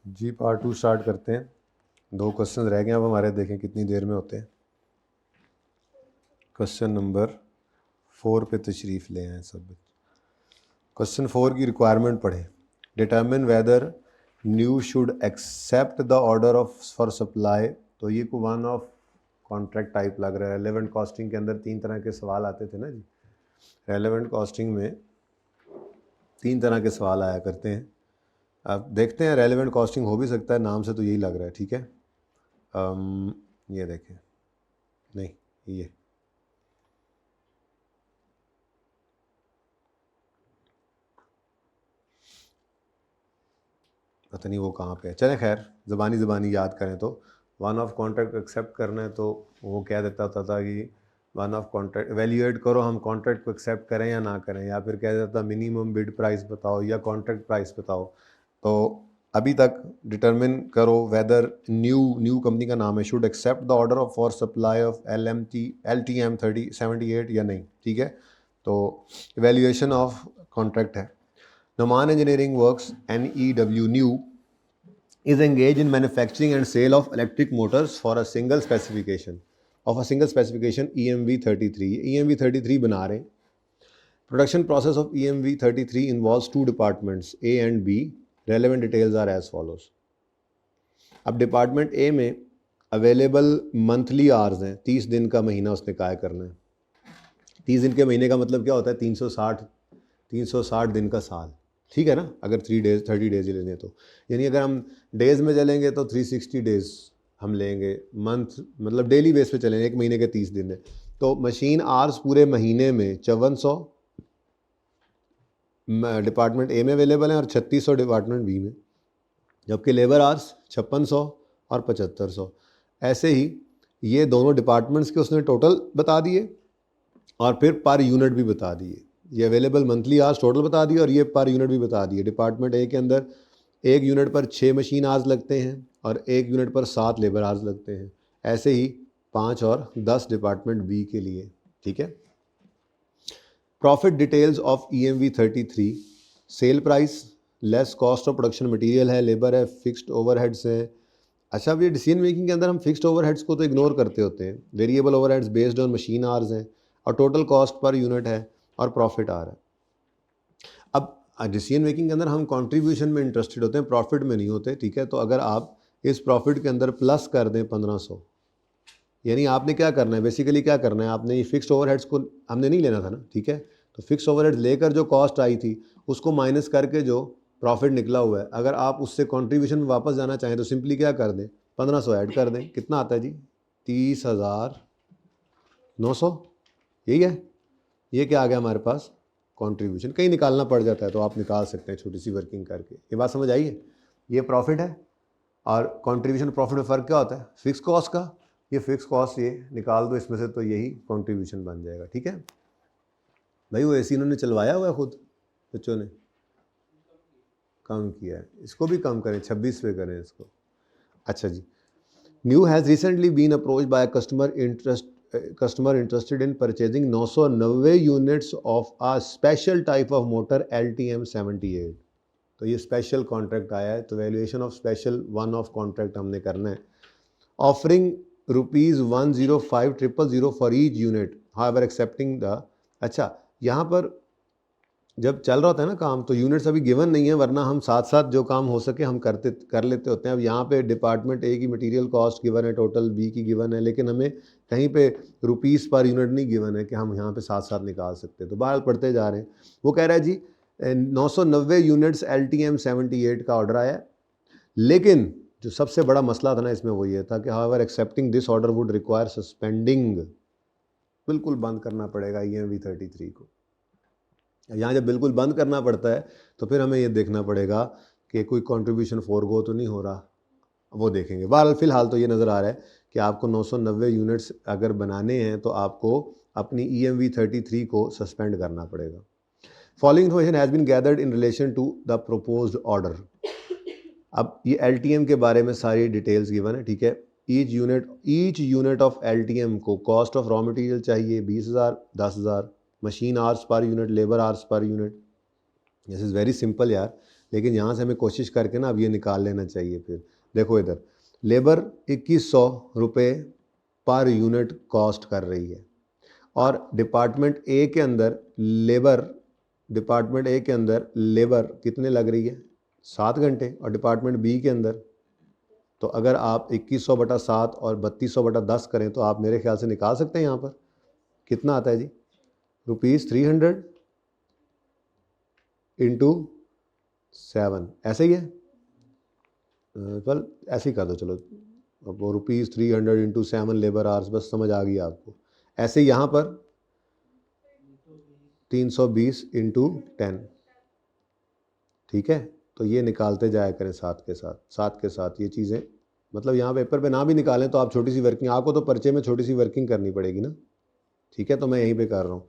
जी part 2 start करते हैं। 2 question रह गए अब हमारे, देखें कितनी देर में होते हैं। क्वेश्चन नंबर 4 पे तशरीफ़ ले आए सब। क्वेश्चन 4 की रिक्वायरमेंट पढ़ें। Determine whether new should accept the order of for supply. तो ये को वन ऑफ कॉन्ट्रैक्ट टाइप लग रहा है। रेलेवेंट कॉस्टिंग के अंदर 3 तरह के सवाल आते थे ना जी। रेलेवेंट कॉस्टिंग में 3 तरह के सवाल आया करते हैं। अब देखते हैं, रेलेवेंट कॉस्टिंग हो भी सकता है, नाम से तो यही लग रहा है। ठीक है, ये देखें, नहीं ये पता नहीं वो कहाँ पे है। चलें खैर, ज़बानी याद करें तो वन ऑफ कॉन्ट्रैक्ट एक्सेप्ट करना है तो वो क्या देता था कि वन ऑफ कॉन्ट्रैक्ट एवेल्यूएट करो, हम कॉन्ट्रैक्ट को एक्सेप्ट करें या ना करें, या फिर कह देता मिनिमम बिड प्राइस बताओ या कॉन्ट्रैक्ट प्राइस बताओ। तो अभी तक डिटरमिन करो वेदर न्यू कंपनी का नाम है, should accept the order of for supply of LTM 3078 या नहीं। ठीक है, तो एवेल्यूएशन ऑफ कॉन्ट्रैक्ट है। Noman Engineering Works NEW New is engaged in manufacturing and sale of electric motors for a single specification EMV 33। EMV 33 बना रहे हैं। Production process of EMV 33 involves 2 departments A and B. Relevant details are as follows। अब department A में available monthly hours हैं, 30 दिन का महीना उसने काय करना है। 30 दिन के महीने का मतलब क्या होता है? 360 दिन का साल। ठीक है ना, अगर 30 डेज ही लेने तो, यानी अगर हम डेज़ में चलेंगे तो 360 डेज़ हम लेंगे। मंथ मतलब डेली बेस पे चलेंगे, एक महीने के 30 दिन है। तो मशीन आवर्स पूरे महीने में 5400 डिपार्टमेंट ए में अवेलेबल हैं और 3600 डिपार्टमेंट बी में, जबकि लेबर आवर्स 5600 और 7500। ऐसे ही ये दोनों डिपार्टमेंट्स के उसने टोटल बता दिए और फिर पर यूनिट भी बता दिए। ये अवेलेबल मंथली आवर्स टोटल बता दिए और ये पर यूनिट भी बता दिए। डिपार्टमेंट ए के अंदर 1 यूनिट पर 6 मशीन आवर्स लगते हैं और 1 यूनिट पर 7 लेबर आवर्स लगते हैं। ऐसे ही 5 और 10 डिपार्टमेंट बी के लिए। ठीक है, profit details of EMV 33। Sale price less cost of production material है, लेबर है, फिक्स्ड ओवरहेड्स है। अच्छा, अब ये डिसीजन मेकिंग के अंदर हम फिक्स्ड ओवरहेड्स को तो इग्नोर करते होते हैं। Variable overheads based on machine hours हैं और टोटल कॉस्ट पर यूनिट है और प्रॉफिट आ रहा है। अब डिसीजन मेकिंग के अंदर हम कंट्रीब्यूशन में इंटरेस्टेड होते हैं, प्रॉफिट में नहीं होते। ठीक है, तो अगर आप इस प्रॉफिट के अंदर प्लस कर दें 1500, यानी आपने क्या करना है, बेसिकली क्या करना है, आपने ये फिक्स्ड ओवरहेड्स को हमने नहीं लेना था ना। ठीक है, तो फिक्स्ड ओवरहेड्स लेकर जो कॉस्ट आई थी उसको माइनस करके जो प्रॉफिट निकला हुआ है, अगर आप उससे कंट्रीब्यूशन में वापस जाना चाहें तो सिंपली क्या कर दें, 1500 ऐड कर दें। कितना आता है जी? 30,900। यही है, ये क्या आ गया हमारे पास? कंट्रीब्यूशन। कहीं निकालना पड़ जाता है तो आप निकाल सकते हैं छोटी सी वर्किंग करके। ये बात समझ आई है? ये प्रॉफिट है और कंट्रीब्यूशन प्रॉफिट में फ़र्क क्या होता है? फिक्स कॉस्ट का। ये फिक्स कॉस्ट ये निकाल दो इसमें से तो यही कंट्रीब्यूशन बन जाएगा। ठीक है भाई, वो AC इन्होंने चलवाया हुआ है खुद, बच्चों ने कम किया है, इसको भी कम करें, 26 पे करें इसको। अच्छा जी, new has recently been approach by customer interested in purchasing 990 units of a special type of motor LTM 78। तो ये स्पेशल कॉन्ट्रैक्ट आया है, तो valuation of special one off contract हमने करना है। Offering ₹105,000 for each unit, however accepting the. अच्छा, यहाँ पर जब चल रहा होता है ना काम, तो यूनिट्स अभी गिवन नहीं है, वरना हम साथ साथ जो काम हो सके हम कर लेते होते हैं। अब यहाँ पे डिपार्टमेंट ए की मटेरियल कॉस्ट गिवन है, टोटल बी की गिवन है, लेकिन हमें कहीं पे रुपीस पर यूनिट नहीं गिवन है कि हम यहाँ पे साथ साथ निकाल सकते हैं। तो बहरहाल पढ़ते जा रहे हैं। वो कह रहा है जी 990 यूनिट्स LTM 78 का ऑर्डर आया है, लेकिन जो सबसे बड़ा मसला था ना इसमें वो ये था कि however accepting this order would require suspending, बिल्कुल बंद करना पड़ेगा EMV 33 को। यहाँ जब बिल्कुल बंद करना पड़ता है तो फिर हमें ये देखना पड़ेगा कि कोई कंट्रीब्यूशन फोरगो तो नहीं हो रहा, वो देखेंगे। बहरहाल फ़िलहाल तो ये नज़र आ रहा है कि आपको 990 यूनिट्स अगर बनाने हैं तो आपको अपनी EMV 33 को सस्पेंड करना पड़ेगा। Following information has been gathered in relation to the proposed order. अब ये LTM के बारे में सारी डिटेल्स गिवन है। ठीक है, ईच यूनिट ऑफ LTM को कॉस्ट ऑफ रॉ मटेरियल चाहिए 20,000, 10,000, machine hours per unit, labour hours per unit. This is very simple यार, लेकिन यहाँ से हमें कोशिश करके ना अब ये निकाल लेना चाहिए। फिर देखो इधर लेबर 2100 रुपये पर यूनिट कॉस्ट कर रही है, और डिपार्टमेंट ए के अंदर लेबर कितने लग रही है, 7 घंटे, और डिपार्टमेंट बी के अंदर, तो अगर आप 2100/7 और 3200/10 करें तो आप मेरे ख्याल से निकाल सकते हैं यहाँ पर कितना आता है जी, ₹300 × 7, ऐसे ही है। ऐसे ही कर दो चलो, अब वो ₹300 × 7 लेबर आवर्स, बस समझ आ गई आपको। ऐसे यहाँ पर 320 × 10, ठीक है। तो ये निकालते जाया करें साथ के साथ ये चीज़ें, मतलब यहाँ पेपर पे ना भी निकालें तो आप छोटी सी वर्किंग, आपको तो पर्चे में छोटी सी वर्किंग करनी पड़ेगी ना, ठीक है। तो मैं यहीं पे कर रहा हूँ।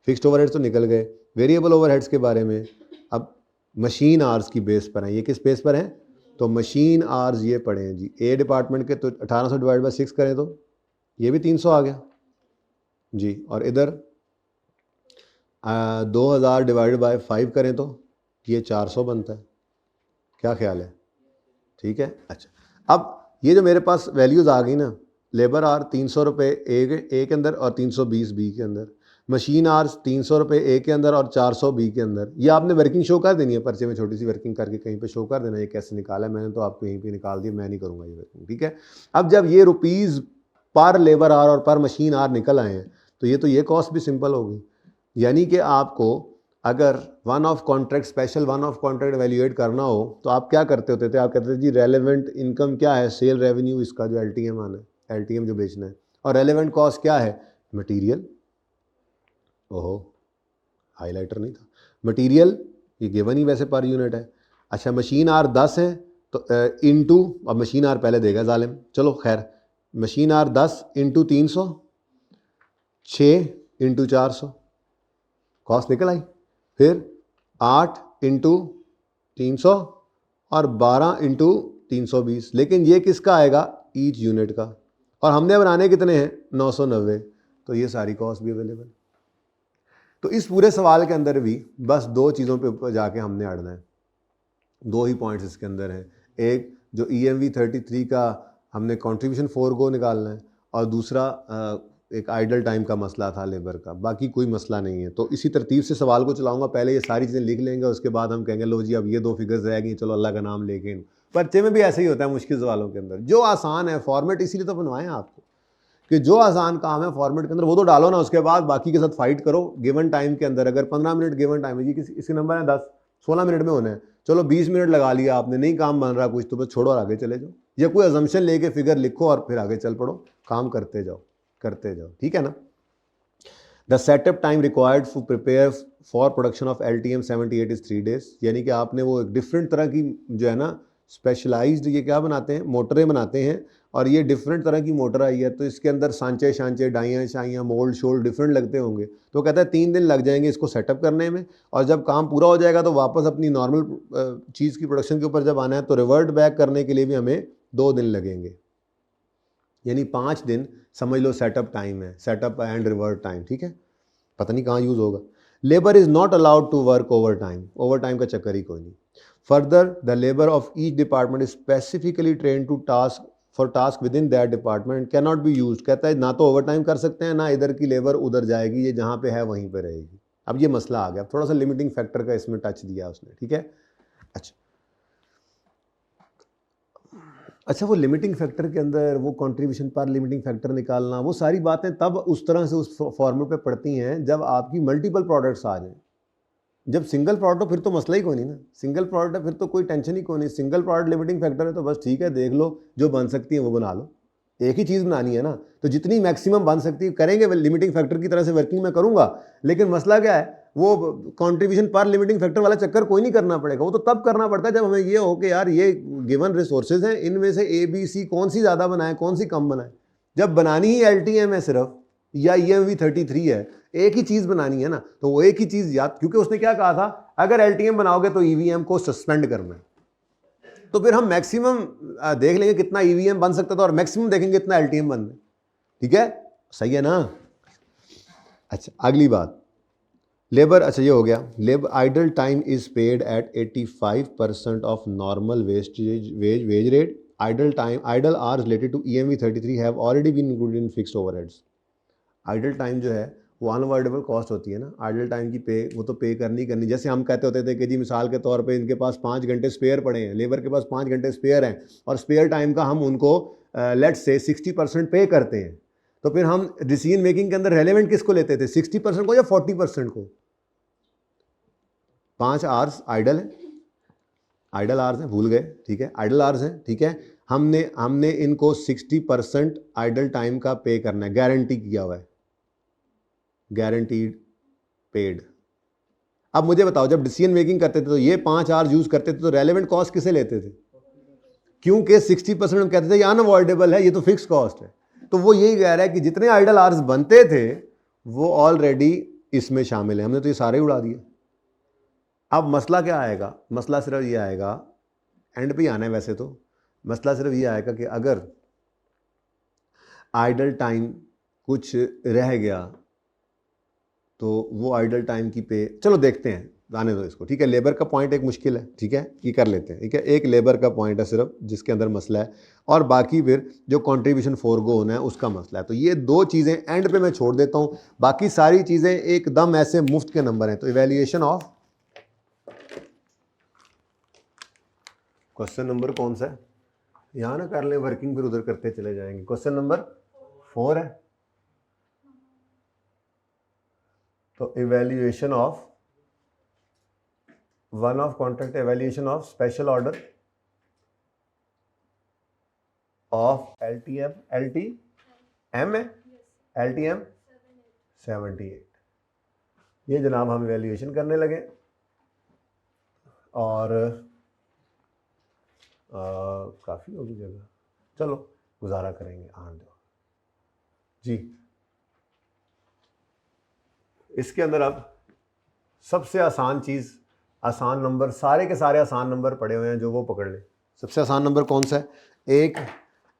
फिक्स्ड ओवरहेड्स तो निकल गए। वेरिएबल ओवरहेड्स के बारे में अब मशीन आवर्स की बेस पर हैं। ये किस बेस पर हैं, तो मशीन आवर्स ये पड़े हैं जी ए डिपार्टमेंट के, तो 1800/6 करें तो ये भी 300 आ गया जी, और इधर 2000/5 करें तो ये 400 बनता है। क्या ख्याल है, ठीक है। अच्छा, अब ये जो मेरे पास वैल्यूज़ आ गई ना, लेबर आवर 300 रुपये ए के अंदर और 320 बी के अंदर, मशीन आवर्स 300 रुपये ए के अंदर और 400 बी के अंदर। ये आपने वर्किंग शो कर देनी है पर्चे में, छोटी सी वर्किंग करके कहीं पे शो कर देना ये कैसे निकाला है। मैंने तो आपको यहीं पे निकाल दिया, मैं नहीं करूँगा ये वर्किंग, ठीक है। अब जब ये रुपीज़ पर लेबर आवर और पर मशीन आवर निकल आए हैं तो ये कॉस्ट भी सिंपल होगी। यानी कि आपको अगर one off contract, special one off contract valuate करना हो तो आप क्या करते होते थे, आप कहते थे जी रेलेवेंट इनकम क्या है, सेल रेवेन्यू, इसका जो LTM आना है, LTM जो बेचना है, और रेलेवेंट कॉस्ट क्या है, मटीरियल। ओहो, हाईलाइटर नहीं था। मटीरियल ये गिवन ही वैसे पर यूनिट है। अच्छा, मशीन आर 10 है तो इनटू, अब मशीन आर पहले देगा जालिम, चलो खैर, मशीन आर 10 × 300, 6 × 400, कॉस्ट निकल आई। फिर 8 × 300 और 12 × 320, लेकिन ये किसका आएगा, ईच यूनिट का, और हमने बनाने कितने हैं, 990, तो ये सारी कॉस्ट भी अवेलेबल। तो इस पूरे सवाल के अंदर भी बस 2 चीज़ों पे ऊपर जाके हमने अड़ना है, 2 ही पॉइंट्स इसके अंदर हैं। एक जो EMV 33 का हमने कंट्रीब्यूशन 4 को निकालना है, और दूसरा एक आइडल टाइम का मसला था लेबर का, बाकी कोई मसला नहीं है। तो इसी तरतीब से सवाल को चलाऊंगा, पहले ये सारी चीज़ें लिख लेंगे, उसके बाद हम कहेंगे लो जी अब ये 2 फिगर्स रह गई, चलो अल्लाह का नाम लेके। पर्चे में भी ऐसे ही होता है मुश्किल सवालों के अंदर, जो आसान है फॉर्मेट इसीलिए तो बनवाएं आपको कि जो आसान काम है फॉर्मेट के अंदर वो तो डालो ना, उसके बाद बाकी के साथ फाइट करो गिवन टाइम के अंदर। अगर 15 मिनट गिवन टाइम है जी, इसके नंबर है 10, 16 मिनट में होना है, चलो 20 मिनट लगा लिया आपने, नहीं काम बन रहा कुछ तो बस छोड़ो और आगे चले जाओ, या कोई अजम्पशन लेके फिगर लिखो और फिर आगे चल पड़ो, काम करते जाओ, ठीक है ना। The setup time required to prepare for production of LTM 78 is 3 days। यानी कि आपने वो एक डिफरेंट तरह की जो है ना स्पेशलाइज्ड, ये क्या बनाते हैं, मोटरें बनाते हैं, और ये डिफरेंट तरह की मोटर आई है, तो इसके अंदर सांचे डाइयाँ शाइयाँ मोल्ड शोल्ड डिफरेंट लगते होंगे। तो कहता है 3 दिन लग जाएंगे इसको सेटअप करने में, और जब काम पूरा हो जाएगा तो वापस अपनी नॉर्मल चीज़ की प्रोडक्शन के ऊपर जब आना है तो रिवर्ट बैक करने के लिए भी हमें 2 दिन लगेंगे, यानी 5 दिन समझ लो सेटअप टाइम है, सेटअप एंड रिवर्ट टाइम, ठीक है। पता नहीं कहाँ यूज़ होगा। Labour is not allowed to work overtime का चक्कर ही कोई नहीं। Further the labour of each department is specifically train to task within that department can not be use. कहता है ना तो ओवर टाइम कर सकते हैं, ना इधर की लेबर उधर जाएगी, ये जहाँ पे है वहीं पे रहेगी। अब ये मसला आ गया, थोड़ा सा लिमिटिंग फैक्टर का इसमें टच दिया उसने, ठीक है। अच्छा, वो लिमिटिंग फैक्टर के अंदर वो कंट्रीब्यूशन पर लिमिटिंग फैक्टर निकालना, वो सारी बातें तब उस तरह से उस फॉर्मूले पे पड़ती हैं जब आपकी मल्टीपल प्रोडक्ट्स आ जाएं। जब सिंगल प्रोडक्ट हो फिर तो मसला ही कोई नहीं ना, सिंगल प्रोडक्ट है फिर तो कोई टेंशन ही कोई नहीं। सिंगल प्रोडक्ट लिमिटिंग फैक्टर है तो बस ठीक है, देख लो जो बन सकती है वो बना लो, एक ही चीज़ बनानी है ना, तो जितनी मैक्सिमम बन सकती है करेंगे। लिमिटिंग फैक्टर की तरह से वर्किंग में करूँगा, लेकिन मसला क्या है, वो कंट्रीब्यूशन पर लिमिटिंग फैक्टर वाला चक्कर कोई नहीं करना पड़ेगा। वो तो तब करना पड़ता है जब हमें ये हो कि यार ये गिवन रिसोर्सेज हैं, इनमें से ABC कौन सी ज़्यादा बनाए कौन सी कम बनाए। जब बनानी ही LTM है सिर्फ, या EMV 33 है, एक ही चीज़ बनानी है ना, तो वो एक ही चीज़ याद, क्योंकि उसने क्या कहा था, अगर LTM बनाओगे तो EVM को सस्पेंड करना है, तो फिर हम मैक्सिमम देख लेंगे कितना EVM बन सकता था और मैक्सिमम देखेंगे कितना LTM बनना है, ठीक है, सही है ना। अच्छा, अगली बात, लेबर, अच्छा ये हो गया। Labour idle time is paid at 85% of normal wage rate. Idle time, idle hours related to EMV 33 have already been included in fixed overheads. Idle time जो है वो अनअवॉइडेबल कॉस्ट होती है ना, आइडल टाइम की पे वो तो पे करनी। जैसे हम कहते होते थे कि जी मिसाल के तौर पे इनके पास 5 घंटे स्पेयर पड़े हैं, लेबर के पास 5 घंटे स्पेयर हैं और स्पेयर टाइम का हम उनको लेट्स से 60% पे करते हैं, तो फिर हम डिसीजन मेकिंग के अंदर रेलेवेंट किसको लेते थे, 60% को या 40% को? 5 आवर्स आइडल है, आइडल आवर्स हैं, भूल गए, ठीक है, आइडल आवर्स हैं, ठीक है। हमने इनको 60% आइडल टाइम का पे करना है, गारंटी किया हुआ है, गारंटीड पेड। अब मुझे बताओ, जब डिसीजन मेकिंग करते थे तो ये 5 आवर्स यूज करते थे, तो रेलेवेंट कॉस्ट किसे लेते थे? क्योंकि 60% हम कहते थे ये अनअवॉइडेबल है, ये तो फिक्स कॉस्ट है। तो वो यही कह रहा है कि जितने आइडल आवर्स बनते थे वो ऑलरेडी इसमें शामिल है, हमने तो ये सारे उड़ा दिए। अब मसला क्या आएगा? मसला सिर्फ ये आएगा, एंड पे आना है वैसे तो, मसला सिर्फ ये आएगा कि अगर आइडल टाइम कुछ रह गया तो वो आइडल टाइम की पे, चलो देखते हैं, आने दो इसको, ठीक है। लेबर का पॉइंट एक मुश्किल है, ठीक है, ये कर लेते हैं, ठीक है। एक लेबर का पॉइंट है सिर्फ जिसके अंदर मसला है, और बाकी फिर जो कंट्रीब्यूशन फोरगो होना है उसका मसला है। तो ये दो चीज़ें एंड पे मैं छोड़ देता हूँ, बाकी सारी चीज़ें एकदम ऐसे मुफ्त के नंबर हैं। तो इवैल्यूएशन ऑफ, क्वेश्चन नंबर कौन सा है? यहाँ ना कर लें वर्किंग, फिर उधर करते चले जाएंगे। क्वेश्चन नंबर 4 है। तो evaluation of one off contract, evaluation of special order of LTM है, LTM 78। ये जनाब हम इवैल्यूएशन करने लगे और काफ़ी होगी जगह, चलो गुजारा करेंगे, आने दो जी। इसके अंदर अब सबसे आसान चीज़, आसान नंबर, सारे के सारे आसान नंबर पड़े हुए हैं, जो वो पकड़ लें। सबसे आसान नंबर कौन सा है? एक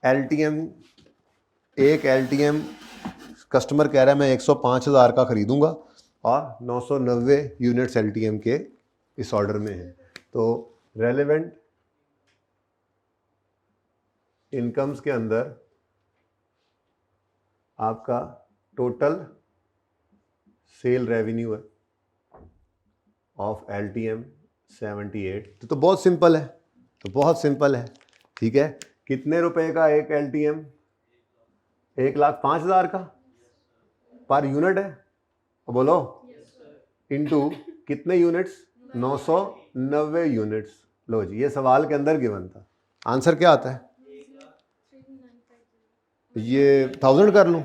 LTM कस्टमर कह रहा है मैं 105,000 का खरीदूंगा और 990 यूनिट्स LTM के इस ऑर्डर में है। तो रेलेवेंट इनकम्स के अंदर आपका टोटल सेल रेवेन्यू है ऑफ LTM 78। तो बहुत सिंपल है, तो बहुत सिंपल है, ठीक है। कितने रुपए का एक LTM? 1,05,000 का पर यूनिट है, बोलो, इनटू कितने यूनिट्स? 990 यूनिट्स। लो जी, ये सवाल के अंदर गिवन था। आंसर क्या आता है? ये 1000 कर लूँ,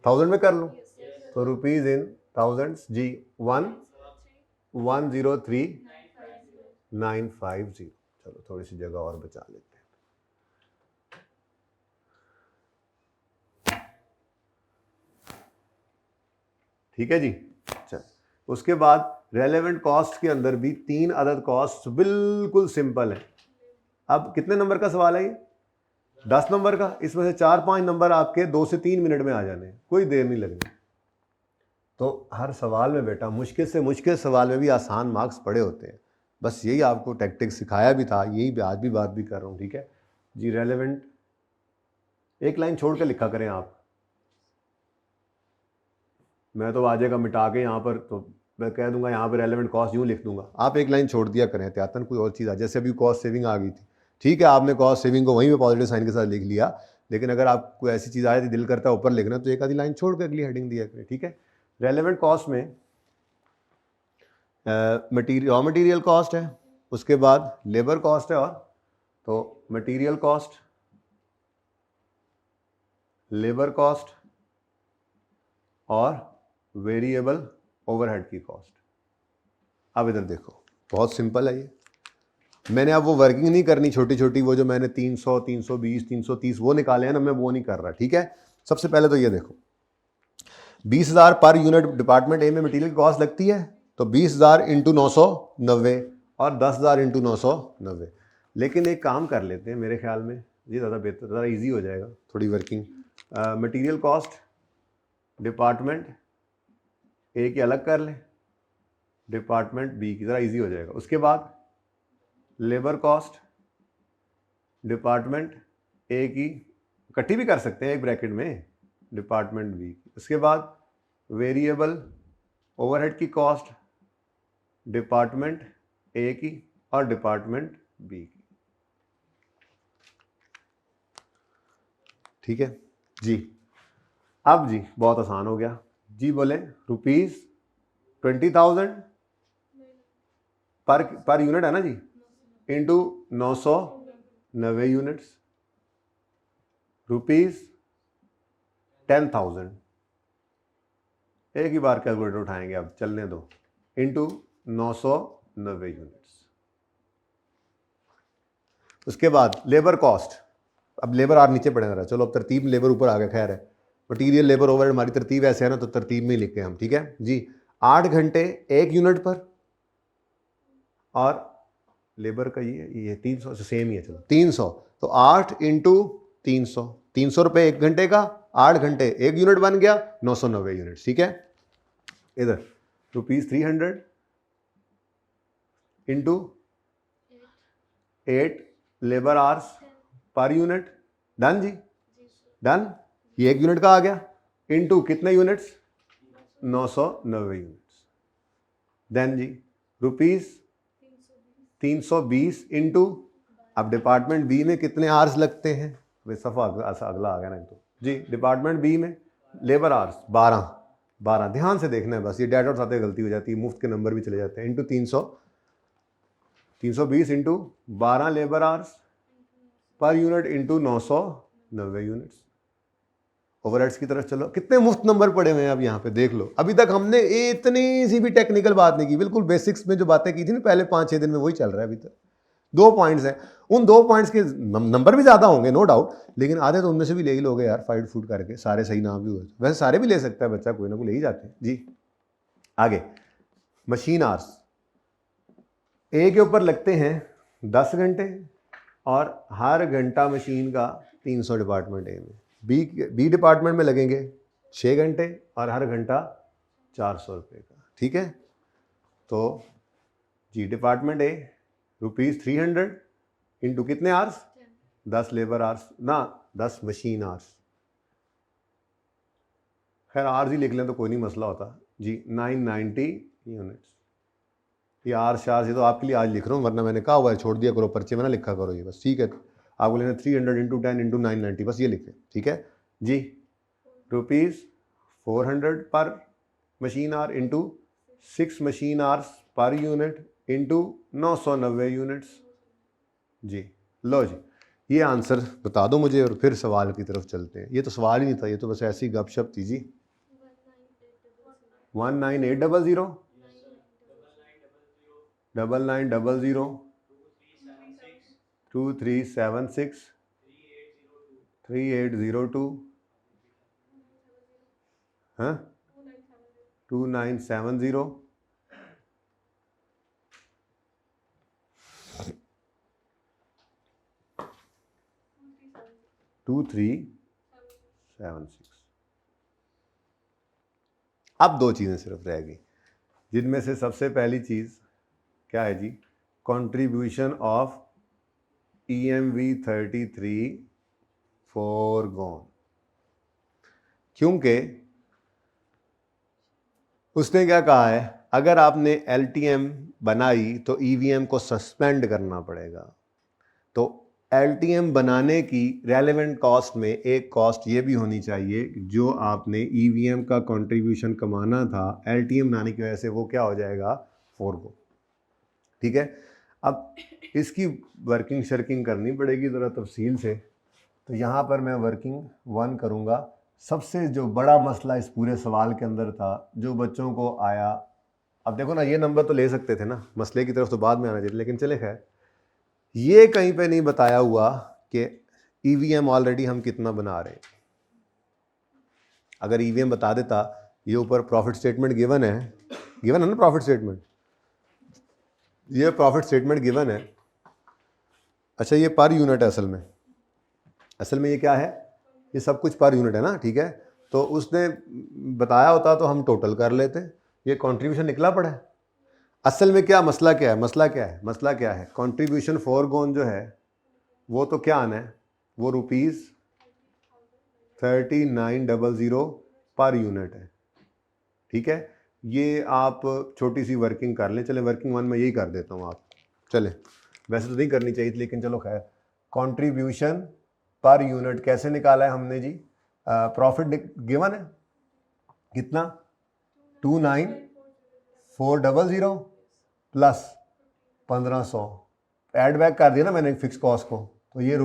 1000 में कर लूँ, तो रुपीज़ इन थाउजेंड्स जी, 1,103,950। चलो थोड़ी सी जगह और बचा लेते हैं। ठीक है जी। चल, उसके बाद रेलेवेंट कॉस्ट के अंदर भी 3 अदद कॉस्ट बिल्कुल सिंपल है। अब कितने नंबर का सवाल है ये? 10 नंबर का। इसमें से 4-5 नंबर आपके 2 से 3 मिनट में आ जाने हैं, कोई देर नहीं लगनी। तो हर सवाल में बेटा मुश्किल से मुश्किल सवाल में भी आसान मार्क्स पड़े होते हैं। बस यही आपको टैक्टिक्स सिखाया भी था, यही आज भी बात भी कर रहा हूँ, ठीक है जी। रेलेवेंट एक लाइन छोड़ के लिखा करें आप, मैं तो आ जाएगा मिटा के यहाँ पर, तो मैं कह दूंगा यहाँ पर रेलेवेंट कॉस्ट यूँ लिख दूंगा, आप एक लाइन छोड़ दिया करें एहतियातन, कोई और चीज़ आ, जैसे अभी कॉस्ट सेविंग आ गई थी, ठीक है, आपने कॉस्ट सेविंग को वहीं पे पॉजिटिव साइन के साथ लिख लिया, लेकिन अगर आपको ऐसी चीज़ आए थी दिल करता है ऊपर लिखना, तो एक आधी लाइन छोड़ के अगली हेडिंग दिया करें, ठीक है। रेलेवेंट कॉस्ट में रॉ मटेरियल कॉस्ट है, उसके बाद लेबर कॉस्ट है, और तो मटेरियल कॉस्ट, लेबर कॉस्ट और वेरिएबल ओवरहेड की कॉस्ट। अब इधर देखो, बहुत सिंपल है ये। मैंने अब वो वर्किंग नहीं करनी छोटी छोटी, वो जो मैंने 300, 320, 330 वो निकाले हैं ना, मैं वो नहीं कर रहा, ठीक है। सबसे पहले तो ये देखो, 20,000 पर यूनिट डिपार्टमेंट ए में मटेरियल कॉस्ट लगती है, तो 20,000 इंटू 990 और 10,000 इंटू 990। लेकिन एक काम कर लेते हैं, मेरे ख्याल में ये ज़्यादा बेहतर, ज़्यादा ईजी हो जाएगा थोड़ी working. Material cost department A की अलग कर लें डिपार्टमेंट बी की, ज़रा इजी हो जाएगा। उसके बाद लेबर कॉस्ट डिपार्टमेंट ए की, इकट्ठी भी कर सकते हैं एक ब्रैकेट में, डिपार्टमेंट बी की। उसके बाद वेरिएबल ओवरहेड की कॉस्ट डिपार्टमेंट ए की और डिपार्टमेंट बी की। ठीक है जी। अब जी बहुत आसान हो गया जी, बोले ₹20,000 पर यूनिट है ना जी, इंटू 990 यूनिट्स, ₹10,000। एक ही बार कैलकुलेटर उठाएंगे, अब चलने दो, इंटू 990 यूनिट्स। उसके बाद लेबर कॉस्ट, अब लेबर आर नीचे पड़े रहा, चलो अब तरतीब लेबर ऊपर आ गया, खैर है। मटीरियल लेबर ओवर हमारी तरतीब ऐसे है ना, तो तरतीब में ही लिखे हम, ठीक है जी। 8 घंटे 1 यूनिट पर, और लेबर का ये 300 से सेम ही है, चलो 300, तो 8 इंटू 300, 300 रुपये 1 घंटे का, 8 घंटे 1 यूनिट बन गया, 990 यूनिट। ठीक है, इधर ₹300 into 8 labour hours per unit, done जी, डन। ये 1 यूनिट का आ गया, इंटू कितने यूनिट्स, 990 यूनिट्स। देन जी ₹320 इंटू, अब डिपार्टमेंट बी में कितने आवर्स लगते हैं, वे सफ़ा अगला आ गया ना तो जी। डिपार्टमेंट बी में लेबर आवर्स 12, ध्यान से देखना है बस, ये डेट और साथ गलती हो जाती है, मुफ्त के नंबर भी चले जाते हैं। Into 320 into 12 labour hours per unit into 990 units. Overheads की तरफ चलो, कितने मुफ्त नंबर पड़े हुए हैं अब यहाँ पे देख लो। अभी तक हमने इतनी सी भी टेक्निकल बात नहीं की, बिल्कुल बेसिक्स में जो बातें की थी ना पहले 5-6 दिन में, वही चल रहा है अभी तक। 2 पॉइंट्स हैं, उन 2 पॉइंट्स के नंबर भी ज़्यादा होंगे नो डाउट, लेकिन आधे तो उनमें से भी ले ही लोगे यार, फाइट फूट करके, सारे सही नाम भी हुए। वैसे सारे भी ले सकता है बच्चा, कोई ना कोई ले ही जाते हैं जी। आगे मशीन आवर्स, ए के ऊपर लगते हैं 10 घंटे, और हर घंटा मशीन का 300 डिपार्टमेंट ए में। बी डिपार्टमेंट में लगेंगे 6 घंटे, और हर घंटा 400 रुपये का। ठीक है, तो जी डिपार्टमेंट ए ₹300 इंटू कितने आवर्स, 10 लेबर आवर्स ना, 10 मशीन आवर्स, खैर आवर्स ही लिख लें तो कोई नहीं मसला होता जी। 990 यूनिट्स। ये आवर्स ये तो आपके लिए आज लिख रहा हूँ, वरना मैंने कहा हुआ है छोड़ दिया करो, पर्चे में ना लिखा करो ये बस। ठीक है, आपको लेना 300 इंटू 10 इंटू 990, बस ये लिखें। ठीक है जी, ₹400 पर machine hour into 6 machine hours per unit into 990 units जी। लो जी, ये आंसर बता दो मुझे, और फिर सवाल की तरफ चलते हैं। ये तो सवाल ही नहीं था, ये तो बस ऐसी गपशप थी जी। 19800 9900 2376 3802 हाँ 2970 2376। अब 2 चीज़ें सिर्फ रह गई, जिनमें से सबसे पहली चीज़ क्या है जी, कंट्रीब्यूशन ऑफ EMV33 फोरगॉन। क्योंकि उसने क्या कहा है, अगर आपने LTM बनाई तो EVM को सस्पेंड करना पड़ेगा। तो LTM बनाने की रेलेवेंट कॉस्ट में एक कॉस्ट ये भी होनी चाहिए, जो आपने EVM का कंट्रीब्यूशन कमाना था LTM बनाने की वजह से, वो क्या हो जाएगा, फोरगो। ठीक है, अब इसकी वर्किंग शर्किंग करनी पड़ेगी ज़रा तफसील से। तो यहाँ पर मैं वर्किंग 1 करूँगा। सबसे जो बड़ा मसला इस पूरे सवाल के अंदर था, जो बच्चों को आया, अब देखो ना, ये नंबर तो ले सकते थे ना, मसले की तरफ तो बाद में आना चाहिए, लेकिन चले खैर, ये कहीं पे नहीं बताया हुआ कि EVM ऑलरेडी हम कितना बना रहे हैं। अगर EVM बता देता, ये ऊपर प्रॉफिट स्टेटमेंट गिवन है ना, प्रॉफिट स्टेटमेंट, ये प्रॉफिट स्टेटमेंट गिवन है। अच्छा, ये पर यूनिट है असल में ये क्या है, ये सब कुछ पर यूनिट है ना। ठीक है, तो उसने बताया होता तो हम टोटल कर लेते, ये कंट्रीब्यूशन निकला पड़ा है। असल में क्या मसला क्या है, मसला क्या है, मसला क्या है, कंट्रीब्यूशन फोरगोन जो है वो तो क्या आना है, वो ₹3900 पर यूनिट है। ठीक है, ये आप छोटी सी वर्किंग कर लें, चले वर्किंग वन में यही कर देता हूँ आप, चले वैसे तो नहीं करनी चाहिए थी लेकिन चलो खैर। कंट्रीब्यूशन पर यूनिट कैसे निकाला है हमने जी, प्रॉफिट गिवन है कितना 29400 प्लस 1500 ऐड बैक कर दिया ना मैंने फिक्स कॉस्ट को, तो ये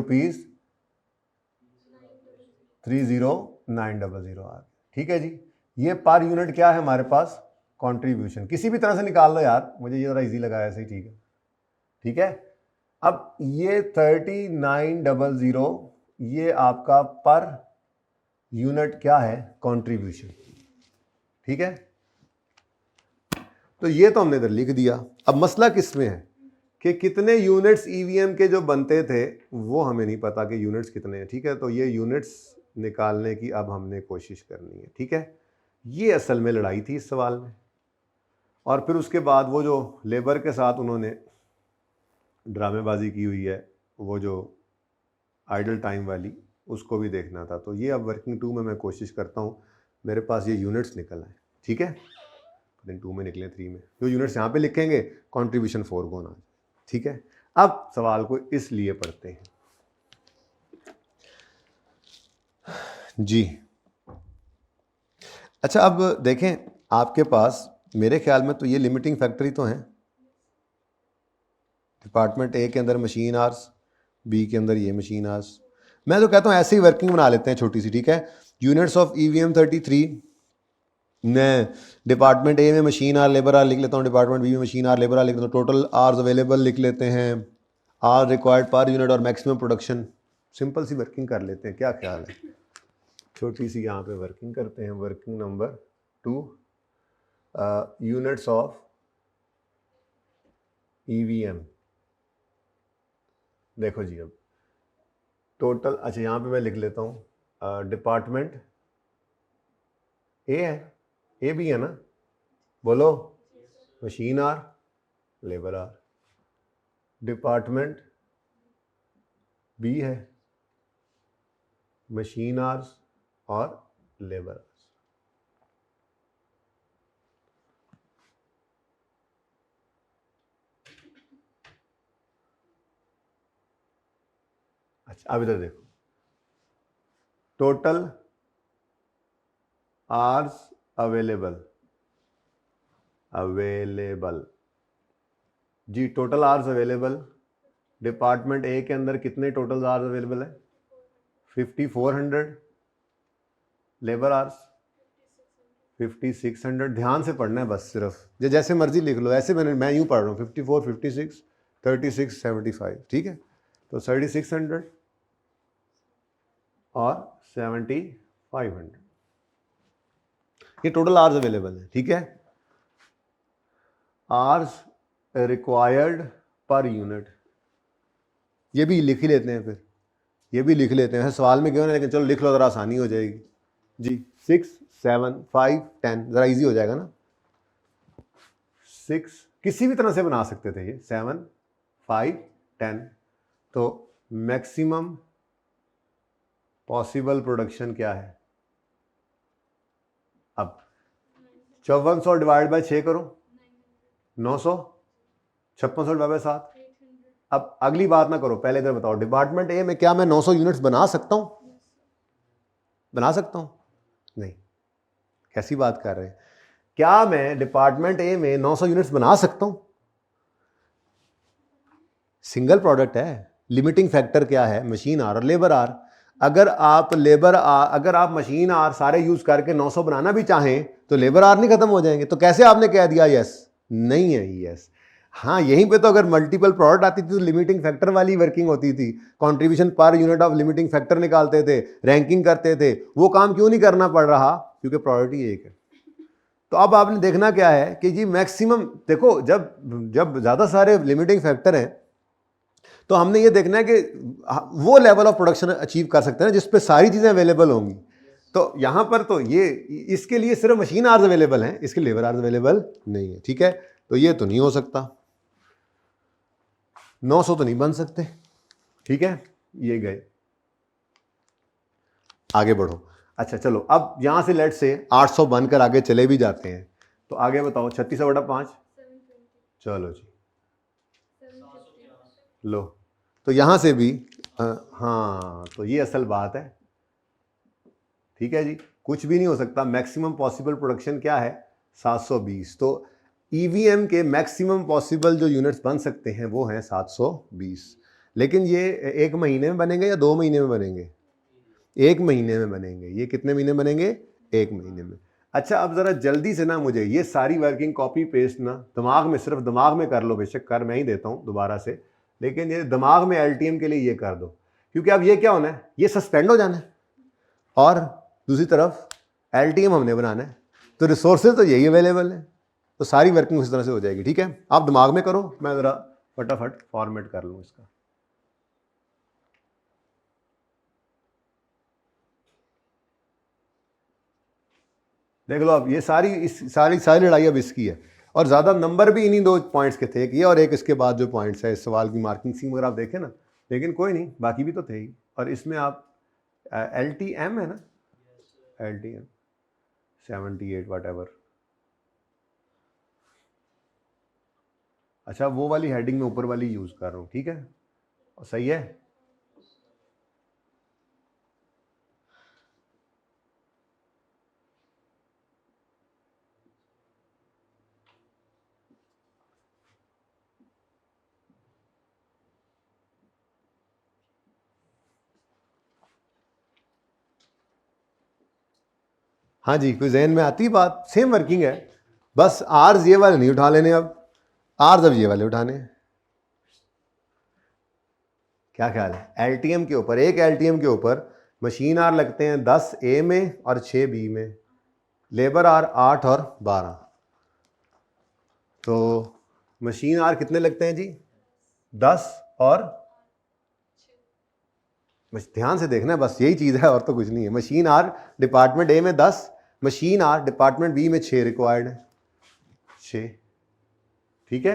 ₹30900 आ गया। ठीक है जी, ये पर यूनिट क्या है हमारे पास, कंट्रीब्यूशन। किसी भी तरह से निकाल लो यार, मुझे ये थोड़ा इजी लगा ऐसे ही, ठीक है। ठीक है, अब ये 3900 ये आपका पर यूनिट क्या है, कंट्रीब्यूशन। ठीक है, तो ये तो हमने इधर लिख दिया। अब मसला किस में है कि कितने यूनिट्स ईवीएम के जो बनते थे वो हमें नहीं पता कि यूनिट्स कितने हैं। ठीक है, तो ये यूनिट्स निकालने की अब हमने कोशिश करनी है। ठीक है, ये असल में लड़ाई थी इस सवाल में। और फिर उसके बाद वो जो लेबर के साथ उन्होंने ड्रामेबाजी की हुई है, वो जो आइडल टाइम वाली, उसको भी देखना था। तो ये अब वर्किंग 2 में मैं कोशिश करता हूँ मेरे पास ये यूनिट्स निकल आए। ठीक है, दिन 2 में निकले 3 में, जो यूनिट्स यहाँ पे लिखेंगे कंट्रीब्यूशन फोरगोन आ। ठीक है, अब सवाल को इसलिए पढ़ते हैं जी। अच्छा, अब देखें आपके पास मेरे ख्याल में तो ये लिमिटिंग फैक्टरी तो हैं। डिपार्टमेंट ए के अंदर मशीन आर्स, बी के अंदर ये मशीन आर्स। मैं तो कहता हूँ ऐसे ही वर्किंग बना लेते हैं छोटी सी। ठीक है, यूनिट्स ऑफ ईवीएम 33, मैं डिपार्टमेंट ए में मशीन आर लेबर आर लिख लेता हूँ, डिपार्टमेंट बी में मशीन आर लेबर आर लिख लेता हूँ, टोटल आर्स अवेलेबल लिख लेते हैं, आर रिक्वायर्ड पर यूनिट और मैक्सिमम प्रोडक्शन। सिंपल सी वर्किंग कर लेते हैं, क्या ख्याल है, छोटी सी यहाँ पे वर्किंग करते हैं। Working number 2, units of EVM. देखो जी, अब टोटल, अच्छा यहाँ पे मैं लिख लेता हूँ डिपार्टमेंट ए है, ए भी है ना, बोलो, machine hour labour hour. Department B है, मशीन आर्स और लेबर आर्स। अच्छा, अब इधर देखो, टोटल आर्स अवेलेबल जी, total hours available. Department A के अंदर कितने टोटल आर्स अवेलेबल है, 5400। Labour hours 5600। ध्यान से पढ़ना है बस, सिर्फ जैसे मर्जी लिख लो, ऐसे मैं यूं पढ़ रहा हूँ 54, 56, 36, 75। ठीक है, तो 3600 और 7500 ये टोटल आर्स अवेलेबल है। ठीक है, आर्स रिक्वायर्ड पर यूनिट, ये भी लिख ही लेते हैं, फिर ये भी लिख लेते हैं, सवाल में क्यों ना, लेकिन चलो लिख लो, ज़रा आसानी हो जाएगी जी। 6, 7, 5, 10, ज़रा इजी हो जाएगा ना। 6 किसी भी तरह से बना सकते थे ये, 7, 5, 10। तो मैक्सिमम पॉसिबल प्रोडक्शन क्या है, अब 5400 डिवाइड बाय 6 करो, 900, 5600 डिवाइड बाय 7। अब अगली बात ना करो, पहले इधर बताओ, डिपार्टमेंट ए में क्या मैं 900 यूनिट्स बना सकता हूं, बना सकता हूं? नहीं, कैसी बात कर रहे हैं, क्या मैं डिपार्टमेंट ए में 900 यूनिट्स बना सकता हूं? सिंगल प्रोडक्ट है, लिमिटिंग फैक्टर क्या है, मशीन आर और लेबर आर। अगर आप मशीन आर सारे यूज करके 900 बनाना भी चाहें तो लेबर आर नहीं खत्म हो जाएंगे। तो कैसे आपने कह दिया यस? नहीं है यस। हाँ, यहीं पे तो अगर मल्टीपल प्रोडक्ट आती थी तो लिमिटिंग फैक्टर वाली वर्किंग होती थी, contribution per unit of limiting factor निकालते थे, रैंकिंग करते थे। वो काम क्यों नहीं करना पड़ रहा? क्योंकि प्रायोरिटी एक है। तो अब आपने देखना क्या है कि जी मैक्सिमम, देखो जब ज़्यादा सारे लिमिटिंग फैक्टर हैं तो हमने ये देखना है कि वो लेवल ऑफ प्रोडक्शन अचीव कर सकते हैं जिस पे सारी चीज़ें अवेलेबल होंगी। तो यहाँ पर तो ये इसके लिए सिर्फ मशीन आर्स अवेलेबल हैं, इसके लेबर आर्स अवेलेबल नहीं है। ठीक है, तो ये तो नहीं हो सकता, 900 तो नहीं बन सकते, ठीक है, ये गए। आगे बढ़ो। अच्छा चलो, अब यहां से लेट से 800 बनकर आगे चले भी जाते हैं, तो आगे बताओ 36/5, चलो जी, लो, तो यहां से भी हाँ, तो ये असल बात है, ठीक है जी, कुछ भी नहीं हो सकता। मैक्सिमम पॉसिबल प्रोडक्शन क्या है, 720। तो ईवीएम के मैक्सिमम पॉसिबल जो यूनिट्स बन सकते हैं वो हैं 720। लेकिन ये 1 महीने में बनेंगे या 2 महीने में बनेंगे? 1 महीने में बनेंगे। ये कितने महीने में बनेंगे? 1 महीने में। अच्छा, अब जरा जल्दी से ना मुझे ये सारी वर्किंग कॉपी पेस्ट ना दिमाग में, सिर्फ दिमाग में कर लो, बेशक कर मैं ही देता हूँ दोबारा से, लेकिन ये दिमाग में एलटीएम के लिए ये कर दो, क्योंकि अब ये क्या होना है, ये सस्पेंड हो जाना है और दूसरी तरफ एलटीएम हमने बनाना है, तो रिसोर्सेज तो यही अवेलेबल है, तो सारी वर्किंग उस तरह से हो जाएगी। ठीक है, आप दिमाग में करो, मैं ज़रा फटाफट फॉर्मेट कर लूँ इसका। देख लो, अब ये सारी लड़ाई अब इसकी है, और ज़्यादा नंबर भी इन्हीं 2 पॉइंट्स के थे, एक ये और एक इसके बाद जो पॉइंट्स है इस सवाल की मार्किंग स्कीम अगर आप देखें ना, लेकिन कोई नहीं, बाकी भी तो थे ही। और इसमें आप LTM है ना, LTM 78 वट। अच्छा, वो वाली हेडिंग में ऊपर वाली यूज़ कर रहा हूँ, ठीक है, और सही है। हाँ जी, कोई जहन में आती बात? सेम वर्किंग है, बस आर्स ये वाले नहीं उठा लेने, अब आर्स अब ये वाले उठाने हैं। क्या ख्याल है? एलटीएम के ऊपर, एक एलटीएम के ऊपर मशीन आर लगते हैं 10 ए में और 6 बी में, लेबर आर 8 और 12। तो मशीन आर कितने लगते हैं जी? 10 और, ध्यान से देखना है, बस यही चीज़ है और तो कुछ नहीं है। मशीन आर डिपार्टमेंट ए में 10, मशीन आर डिपार्टमेंट बी में 6 रिक्वायर्ड है, 6, ठीक है।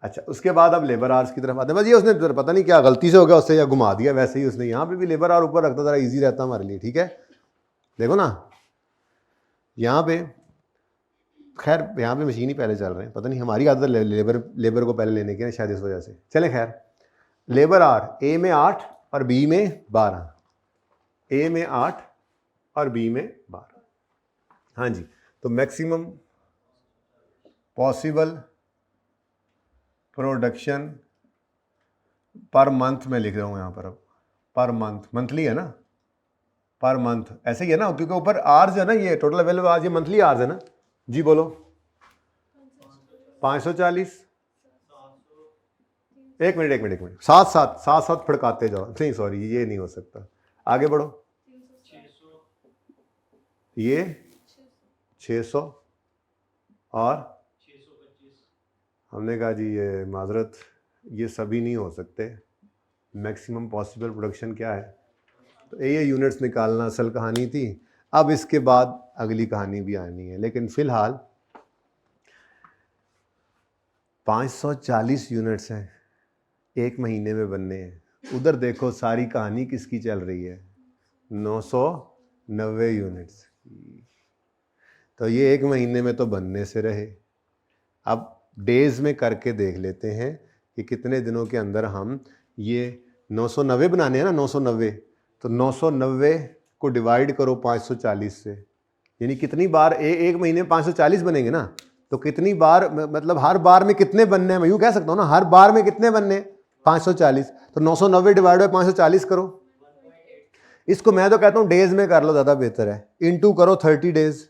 अच्छा, उसके बाद अब लेबर आवर्स की तरफ आते हैं। बस ये उसने पता नहीं क्या गलती से हो गया उससे, या घुमा दिया, वैसे ही उसने यहाँ पे भी लेबर आवर ऊपर रखता, ज़रा इजी रहता हमारे लिए, ठीक है। देखो ना, यहाँ पे खैर यहाँ पे मशीन ही पहले चल रहे हैं, पता नहीं हमारी आदत लेबर को पहले लेने की है शायद, इस वजह से। चले खैर, लेबर आर ए में 8 और बी में 12, ए में 8 और बी में 12। हाँ जी, तो maximum possible production per month में लिख रहा हूँ यहाँ पर, अब पर मंथ, मंथली है ना, पर मंथ ऐसे ही है ना, क्योंकि ऊपर आर्स है ना, ये टोटल अवेलेबल आज ये मंथली आर्स है ना जी। बोलो 540, एक मिनट, साथ फड़काते जाओ, नहीं सॉरी ये नहीं हो सकता, आगे बढ़ो। ये 600 और हमने कहा जी ये माजरत, ये सभी नहीं हो सकते। मैक्सिमम पॉसिबल प्रोडक्शन क्या है? तो ये यूनिट्स निकालना असल कहानी थी। अब इसके बाद अगली कहानी भी आनी है, लेकिन फ़िलहाल 540 यूनिट्स हैं, 1 महीने में बनने हैं। उधर देखो सारी कहानी किसकी चल रही है, 990 यूनिट्स। तो ये 1 महीने में तो बनने से रहे। अब डेज में करके देख लेते हैं कि कितने दिनों के अंदर हम ये 990 बनाने हैं ना, 990, तो 990 को डिवाइड करो 540 से, यानी कितनी बार एक महीने में 540 बनेंगे ना, तो कितनी बार, मतलब हर बार में कितने बनने हैं, मैं यूँ कह सकता हूँ ना, हर बार में कितने बनने, 540। तो 990 डिवाइड बाय 540 करो। इसको मैं तो कहता हूँ डेज में कर लो, ज़्यादा बेहतर है। इनटू करो 30 डेज,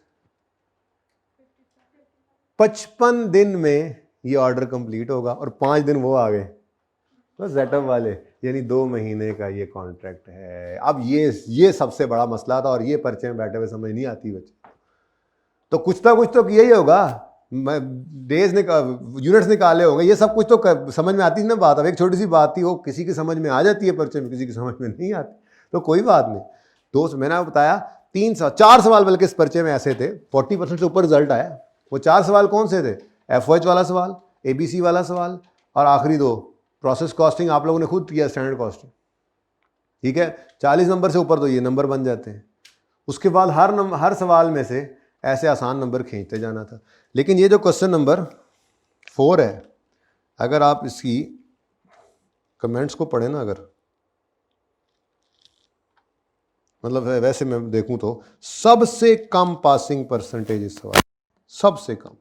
55 दिन में ये ऑर्डर कंप्लीट होगा, और 5 दिन वो आ गए तो सेटअप वाले, यानी 2 महीने का ये कॉन्ट्रैक्ट है। अब ये सबसे बड़ा मसला था, और ये पर्चे में बैठे हुए समझ नहीं आती बच्चे, तो कुछ ना कुछ तो किया ही होगा, डेज यूनिट्स निकाले होंगे, ये सब कुछ तो समझ में आती है ना बात। अब एक छोटी सी बात थी, वो किसी की समझ में आ जाती है पर्चे में, किसी की समझ में नहीं आती, तो कोई बात नहीं। दोस्त मैंने बताया 4 सवाल बल्कि इस पर्चे में ऐसे थे, 40% से ऊपर रिजल्ट आया। वो 4 सवाल कौन से थे? FOH वाला सवाल, ABC वाला सवाल, और आखिरी दो प्रोसेस कॉस्टिंग आप लोगों ने खुद किया, स्टैंडर्ड कॉस्टिंग। ठीक है, 40 नंबर से ऊपर तो ये नंबर बन जाते हैं। उसके बाद हर सवाल में से ऐसे आसान नंबर खींचते जाना था। लेकिन ये जो क्वेश्चन नंबर 4 है, अगर आप इसकी कमेंट्स को पढ़ें ना, अगर मतलब वैसे मैं देखूं तो सबसे कम पासिंग परसेंटेज इस सवाल, सबसे कम।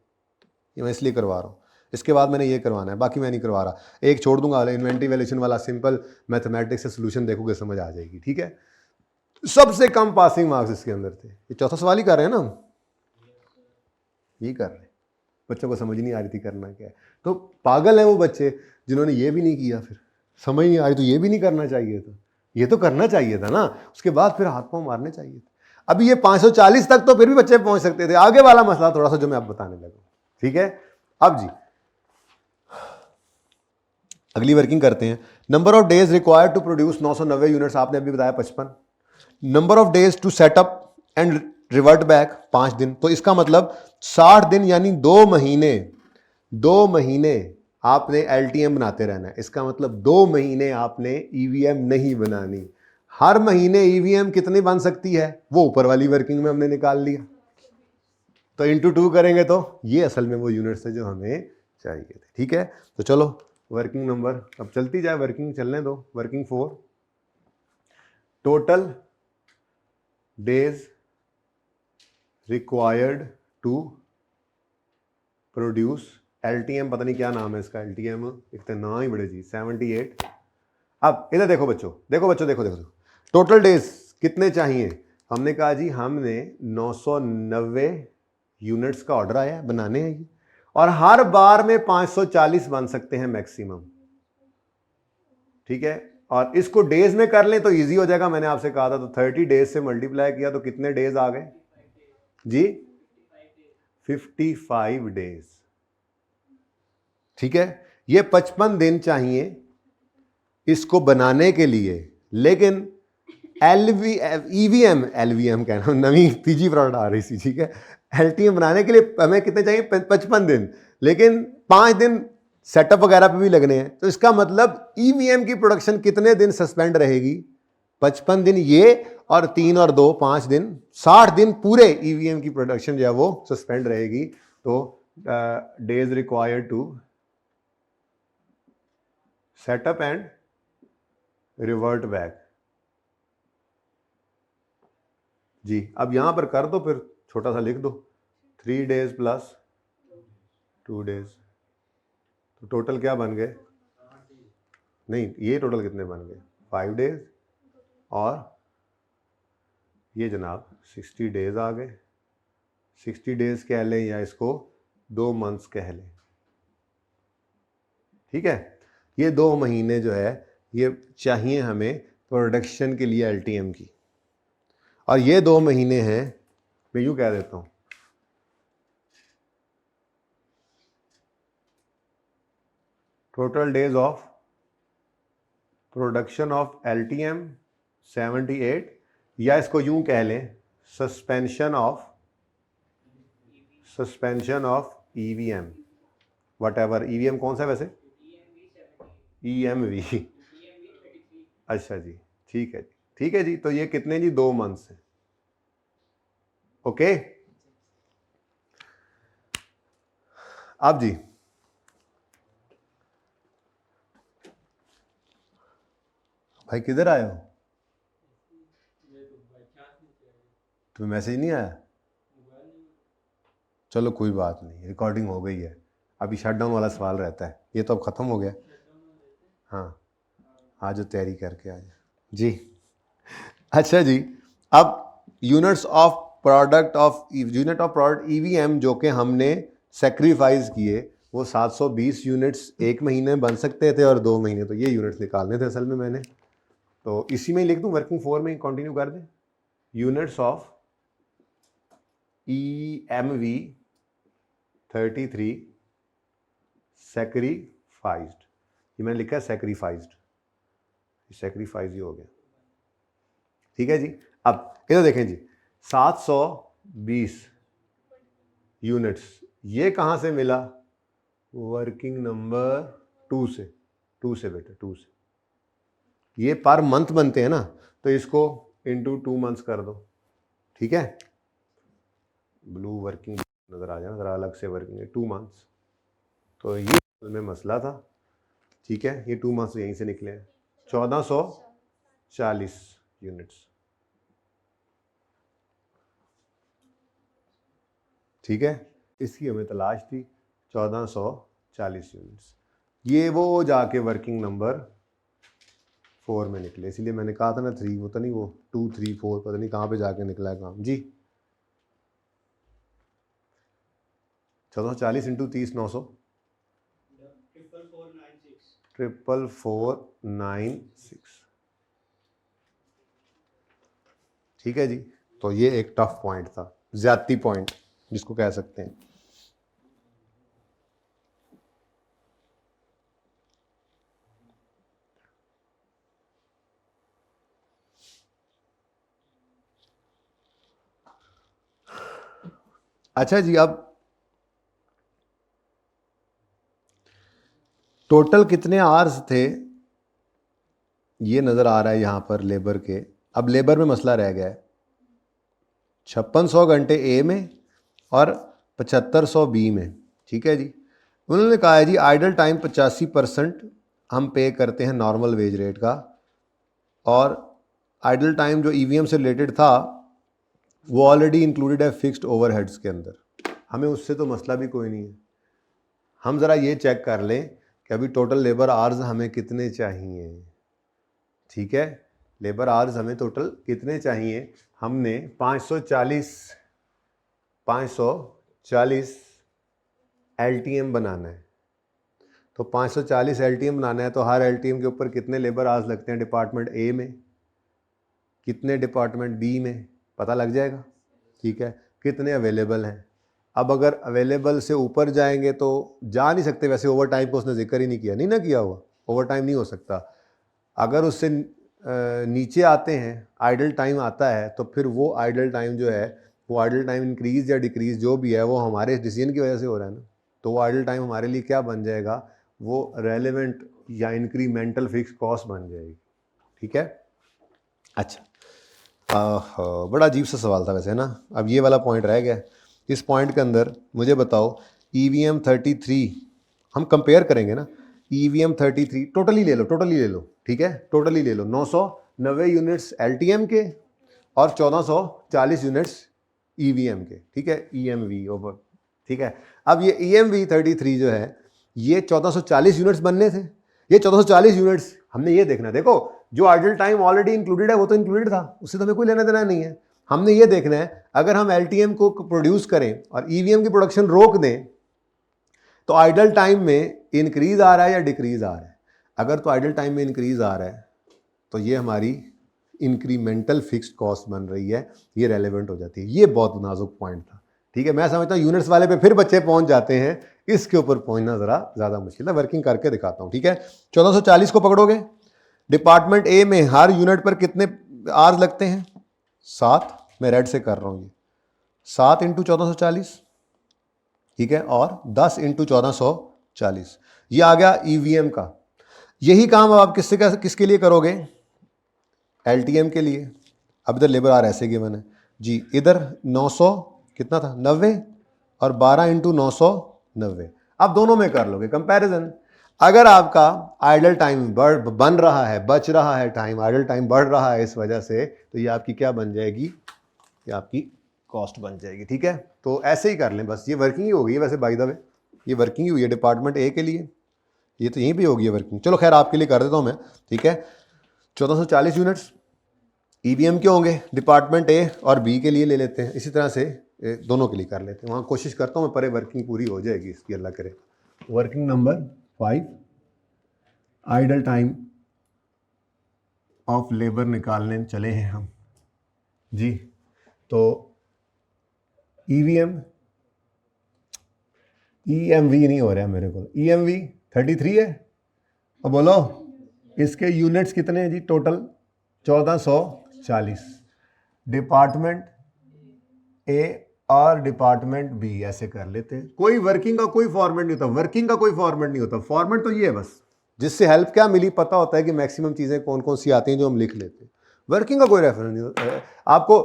ये मैं इसलिए करवा रहा हूँ, इसके बाद मैंने ये करवाना है, बाकी मैं नहीं करवा रहा। एक छोड़ दूंगा, इन्वेंटिव वैल्यूएशन वाला सिंपल मैथमेटिक्स से सोल्यूशन देखोगे समझ आ जाएगी। ठीक है, सबसे कम पासिंग मार्क्स इसके अंदर थे। ये चौथा सवाल ही कर रहे हैं ना हम, ये कर रहे हैं। बच्चों को समझ नहीं आ रही थी करना क्या है, तो पागल है वो बच्चे जिन्होंने ये भी नहीं किया। फिर समझ नहीं आ रही तो ये भी नहीं करना चाहिए था, ये तो करना चाहिए था ना, उसके बाद फिर हाथ पांव मारने चाहिए थे। अभी ये 540 तक तो फिर भी बच्चे पहुंच सकते थे, आगे वाला मसला थोड़ा सा जो मैं अब बताने लगा। ठीक है, अब जी अगली वर्किंग करते हैं। Number of days required to produce 990 units, आपने अभी बताया 55। Number of days to setup and revert back 5 दिन, तो इसका मतलब 60 दिन यानी 2 महीने आपने LTM बनाते रहना है। इसका मतलब 2 महीने आपने EVM नहीं बनानी। हर महीने EVM कितनी बन सकती है वो ऊपर वाली वर्किंग में हमने निकाल लिया, तो इंटू 2 करेंगे तो ये असल में वो यूनिट्स है जो हमें चाहिए थे। ठीक है, तो चलो वर्किंग नंबर अब चलती जाए, वर्किंग चलने दो। Working 4, total days required to produce, LTM पता नहीं क्या नाम है इसका, LTM इतने ना ही बड़े जी, 78। अब इधर देखो बच्चों, देखो टोटल डेज कितने चाहिए। हमने कहा जी हमने 990 यूनिट्स का ऑर्डर आया है, बनाने हैं ये, और हर बार में 540 बन सकते हैं मैक्सिमम। ठीक है, और इसको डेज में कर लें तो इजी हो जाएगा, मैंने आपसे कहा था। तो 30 डेज से मल्टीप्लाई किया तो कितने डेज आ गए जी, 55 डेज। ठीक है, ये 55 दिन चाहिए इसको बनाने के लिए, लेकिन LVM कहना नवी तीजी प्रोडक्ट आ रही थी। ठीक है, LTM बनाने के लिए हमें कितने चाहिए, 55 दिन, लेकिन 5 दिन सेटअप वगैरह पे भी लगने हैं। तो इसका मतलब EVM की प्रोडक्शन कितने दिन सस्पेंड रहेगी, 55 दिन ये, और 3 और 2 5 दिन, 60 दिन पूरे EVM की प्रोडक्शन जो है वो सस्पेंड रहेगी। तो days required to setup and revert back जी। अब यहां पर कर दो, फिर छोटा सा लिख दो, 3 डेज प्लस 2 डेज, तो टोटल क्या बन गए, नहीं ये टोटल कितने बन गए, 5 डेज, और ये जनाब 60 डेज आ गए। 60 डेज कह लें या इसको 2 मंथ्स कह लें। ठीक है, ये 2 महीने जो है ये चाहिए हमें प्रोडक्शन के लिए LTM की, और ये 2 महीने हैं, मैं यूं कह देता हूं, total days of production of LTM 78, या इसको यूं कह लें suspension of EVM, what ever EVM कौन सा है वैसे, EMV। अच्छा जी, ठीक है जी, ठीक है जी। तो ये कितने जी, 2 मंथ्स हैं। ओके, अब जी भाई किधर आए हो, तुम्हें मैसेज नहीं आया, चलो कोई बात नहीं, रिकॉर्डिंग हो गई है। अभी शटडाउन वाला सवाल रहता है, ये तो अब ख़त्म हो गया। हाँ, आज तैयारी करके आ जा जी। अच्छा जी, अब यूनिट ऑफ प्रोडक्ट EVM जो कि हमने सेक्रीफाइस किए, वो 720 यूनिट्स एक महीने में बन सकते थे, और 2 महीने, तो ये यूनिट्स निकालने थे असल में मैंने, तो इसी में ही लिख दूं, वर्किंग 4 में ही कंटिन्यू कर दें। यूनिट्स ऑफ EMV 33 सेक्रीफाइज्ड, ये मैंने लिखा है सेक्रीफाइज्ड, सेक्रीफाइज ही हो गया। ठीक है जी, अब इधर देखें जी, 720 यूनिट्स ये कहां से मिला, वर्किंग नंबर 2 से बेटा 2 से, ये पर मंथ बनते हैं ना, तो इसको इंटू 2 मंथ्स कर दो, ठीक है। ब्लू वर्किंग नज़र आ जाए, ज़रा अलग से वर्किंग है 2 मंथ्स, तो ये में मसला था, ठीक है। ये 2 मंथ्स यहीं से निकले हैं, 1440 यूनिट्स, ठीक है। इसकी हमें तलाश थी 1440 यूनिट्स। ये वो जाके वर्किंग नंबर 4 में निकले, इसलिए मैंने कहा था ना 3, वो तो नहीं, वो 2, 3, 4 पता नहीं कहाँ पे जाके निकला है काम जी। 1440 इंटू 30 900, 44496, ठीक है जी। तो ये एक टफ पॉइंट था, ज्यादती पॉइंट जिसको कह सकते हैं। अच्छा जी, अब टोटल कितने आवर्स थे ये नज़र आ रहा है यहाँ पर लेबर के। अब लेबर में मसला रह गया है, 5600 घंटे ए में और 7500 बी में, ठीक है जी। उन्होंने कहा है जी आइडल टाइम 85% हम पे करते हैं नॉर्मल वेज रेट का, और आइडल टाइम जो ईवीएम से रिलेटेड था वो ऑलरेडी इंक्लूडेड है फिक्स्ड ओवरहेड्स के अंदर, हमें उससे तो मसला भी कोई नहीं है। हम ज़रा ये चेक कर लें कि अभी टोटल लेबर आवर्स हमें कितने चाहिए, ठीक है। लेबर आवर्स हमें टोटल कितने चाहिए, हमने 540 LTM बनाना है। तो 540 LTM बनाना है, तो हर LTM के ऊपर कितने लेबर आवर्स लगते हैं डिपार्टमेंट ए में, कितने डिपार्टमेंट बी में, पता लग जाएगा, ठीक है। कितने अवेलेबल हैं। अब अगर अवेलेबल से ऊपर जाएंगे तो जा नहीं सकते, वैसे ओवर टाइम को उसने जिक्र ही नहीं किया, नहीं ना किया हुआ, ओवर टाइम नहीं हो सकता। अगर उससे नीचे आते हैं, आइडल टाइम आता है, तो फिर वो आइडल टाइम जो है, वो आइडल टाइम इंक्रीज या डिक्रीज जो भी है वो हमारे डिसीजन की वजह से हो रहा है ना, तो वो आइडल टाइम हमारे लिए क्या बन जाएगा, वो रेलेवेंट या इंक्रीमेंटल फिक्स कॉस्ट बन जाएगी, ठीक है। अच्छा, बड़ा अजीब सा सवाल था वैसे, है ना। अब ये वाला पॉइंट रह गया, इस पॉइंट के अंदर मुझे बताओ EVM 33 हम कंपेयर करेंगे ना, EVM 33 टोटली ले लो, ठीक है, टोटली ले लो, 990 यूनिट्स LTM के और 1440 यूनिट्स EVM के, ठीक है, EMV ओवर, ठीक है। अब ये EMV 33 जो है ये 1440 यूनिट्स बनने थे, ये 1440 यूनिट्स हमने ये देखना, देखो जो आइडल टाइम ऑलरेडी इंक्लूडेड है वो तो इंक्लूडेड था, उससे तो हमें कोई लेना देना नहीं है। हमने ये देखना है अगर हम LTM को प्रोड्यूस करें और EVM की प्रोडक्शन रोक दें तो आइडल टाइम में इंक्रीज आ रहा है या डिक्रीज आ रहा है। अगर तो आइडल टाइम में इंक्रीज आ रहा है तो ये हमारी इंक्रीमेंटल फिक्स्ड कॉस्ट बन रही है, ये रेलेवेंट हो जाती है। ये बहुत नाजुक पॉइंट था, ठीक है। मैं समझता हूँ यूनिट्स वाले पे फिर बच्चे पहुंच जाते हैं, इसके ऊपर पहुंचना ज़रा ज़्यादा मुश्किल है। वर्किंग करके दिखाता हूँ, ठीक है। 1440 को पकड़ोगे, डिपार्टमेंट ए में हर यूनिट पर कितने आवर्स लगते हैं, 7, मैं रेड से कर रहा हूँ, ये 7 इंटू 1440, ठीक है, और 10 इंटू 1440, ये आ गया EVM का। यही काम अब आप किसके लिए करोगे, LTM के लिए। अब इधर लेबर आर ऐसे गिवन है जी, इधर 900 कितना था 90 और 12 इंटू 990, अब दोनों में कर लोगे कंपैरिजन। अगर आपका आइडल टाइम बन रहा है, बच रहा है टाइम, आइडल टाइम बढ़ रहा है इस वजह से, तो ये आपकी क्या बन जाएगी, ये आपकी कॉस्ट बन जाएगी, ठीक है। तो ऐसे ही कर लें बस, ये वर्किंग ही होगी वैसे, बाय द वे ये वर्किंग ही हुई है डिपार्टमेंट ए के लिए, ये तो यहीं पे होगी वर्किंग। चलो खैर आपके लिए कर देता हूँ मैं, ठीक है। 1440 यूनिट्स EVM के होंगे, डिपार्टमेंट ए और बी के लिए ले लेते हैं, इसी तरह से दोनों के लिए कर लेते हैं। वहाँ कोशिश करता हूँ मैं, पर वर्किंग पूरी हो जाएगी इसकी, अल्लाह करे। Working number 5, idol time of labour निकालने चले हैं हम जी। तो EMV नहीं हो रहा है मेरे को, EMV 33 है। अब बोलो इसके यूनिट्स कितने हैं जी, टोटल 1440, डिपार्टमेंट ए और डिपार्टमेंट बी, ऐसे कर लेते हैं। कोई वर्किंग का कोई फॉर्मेट नहीं होता, वर्किंग का कोई फॉर्मेट नहीं होता, फॉर्मेट तो ये है बस, जिससे हेल्प क्या मिली, पता होता है कि मैक्सिमम चीज़ें कौन कौन सी आती हैं जो हम लिख लेते हैं। वर्किंग का कोई रेफरेंस नहीं होता। आपको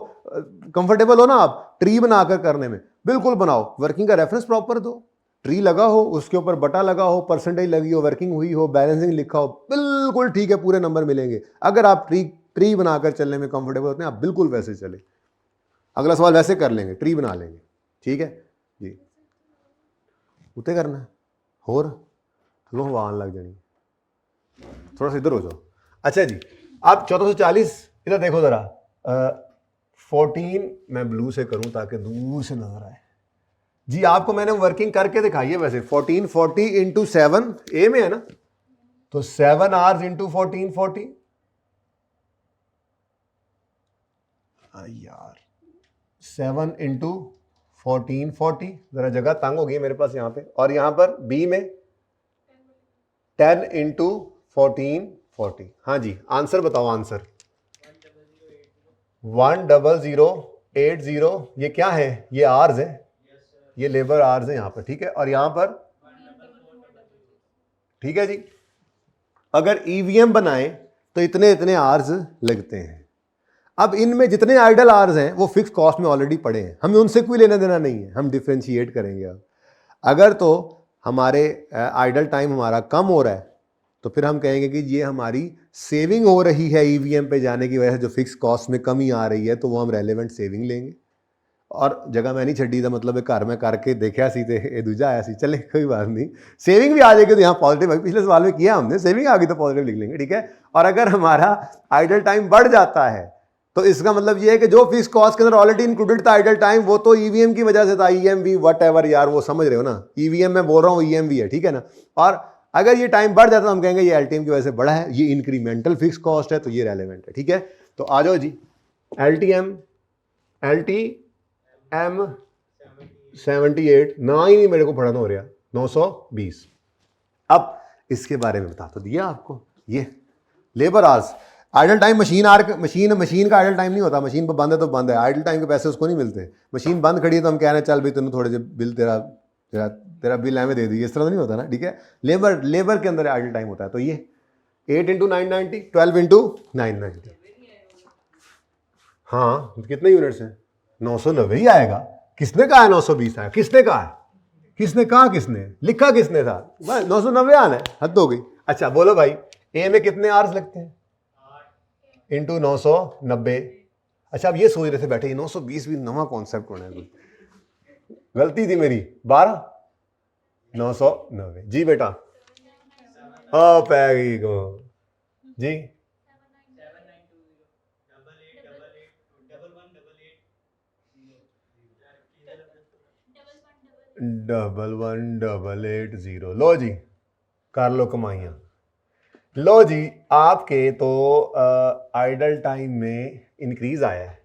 कंफर्टेबल हो ना आप ट्री बनाकर करने में, बिल्कुल बनाओ, वर्किंग का रेफरेंस प्रॉपर दो, ट्री लगा हो, उसके ऊपर बटा लगा हो, परसेंटेज लगी हो, वर्किंग हुई हो, बैलेंसिंग लिखा हो, बिल्कुल ठीक है, पूरे नंबर मिलेंगे। अगर आप ट्री बनाकर चलने में कंफर्टेबल होते हैं, आप बिल्कुल वैसे चले। अगला सवाल वैसे कर लेंगे, ट्री बना लेंगे, ठीक है जी। उते करना है होर लो वान लग जानी, थोड़ा सा इधर हो जाओ। अच्छा जी, आप 1440 इधर देखो जरा, 14 मैं ब्लू से करूं ताकि दूर से नजर आए जी। आपको मैंने वर्किंग करके दिखाई है वैसे। 1440 इंटू 7 ए में है ना, तो 7 आवर्स इंटू 1440 यार, 7 इंटू 1440, जरा जगह तंग हो गई मेरे पास यहाँ पे। और यहाँ पर बी में 10 इंटू 1440। हाँ जी, आंसर बताओ, आंसर 10080। ये क्या है, ये आर्स है, ये लेबर आर्स है यहाँ पर, ठीक है। और यहाँ पर ठीक है जी। अगर ईवीएम बनाए तो इतने इतने आर्स लगते हैं। अब इनमें जितने आइडल आर्स हैं वो फिक्स कॉस्ट में ऑलरेडी पड़े हैं, हमें उनसे कोई लेना देना नहीं है, हम डिफ्रेंशिएट करेंगे। अब अगर तो हमारे आइडल टाइम हमारा कम हो रहा है तो फिर हम कहेंगे कि ये हमारी सेविंग हो रही है ईवीएम पे जाने की वजह से, जो फिक्स कॉस्ट में कमी आ रही है, तो वो हम रेलेवेंट सेविंग लेंगे। और जगह मैं नहीं छड़ी था, मतलब घर में करके देखा सी तो दूजा आया सी, चले कोई बात नहीं, सेविंग भी आ जाएगी तो यहाँ पॉजिटिव, पिछले सवाल में किया हमने, सेविंग आ गई तो पॉजिटिव लिख लेंगे, ठीक है। और अगर हमारा आइडल टाइम बढ़ जाता है तो इसका मतलब ये है कि जो फिक्स कॉस्ट के अंदर ऑलरेडी इंक्लूडेड था आइडल टाइम, वो तो ईवीएम की वजह से था, ईएमवी वट एवर यार, वो समझ रहे हो ना, ईवीएम में बोल रहा हूँ, ईएमवी है, ठीक है ना। और अगर ये टाइम बढ़ जाता तो हम कहेंगे ये एलटीएम की वजह से बढ़ा है, ये इंक्रीमेंटल फिक्स कॉस्ट है, तो ये रेलेवेंट है, ठीक है। तो आ जाओ जी, एलटीएम 78 ना ही नहीं मेरे को पढ़ना हो रहा, 920। अब इसके बारे में बता तो दिया आपको, ये labour hours, idle time machine का आइडल टाइम नहीं होता, मशीन पर बंद है तो बंद है, आइडल टाइम के पैसे उसको नहीं मिलते। मशीन बंद खड़ी है तो हम कह रहे हैं चल भाई तेन थोड़े से बिल तेरा बिल हमें दे दी, इस तरह तो नहीं होता ना, ठीक है। लेबर के अंदर आइडल टाइम होता है। तो ये 8 इंटू 990, 12 इंटू 990, हाँ कितने यूनिट्स हैं, 990 ही आएगा। किसने कहा है 920 आया, किसने कहा है, किसने कहा, किसने लिखा, किसने था, 990 आना है, हद हो गई। अच्छा बोलो भाई, ए में कितने आवर्स लगते हैं, इंटू 990। अच्छा अब ये सोच रहे थे बैठे 920 भी नवा कॉन्सेप्ट होना है, गलती थी मेरी, 12 990 जी बेटा, पैगी को जी, 11880। लो जी कर लो कमाइयाँ। लो जी, आपके तो आइडल टाइम में इंक्रीज आया है,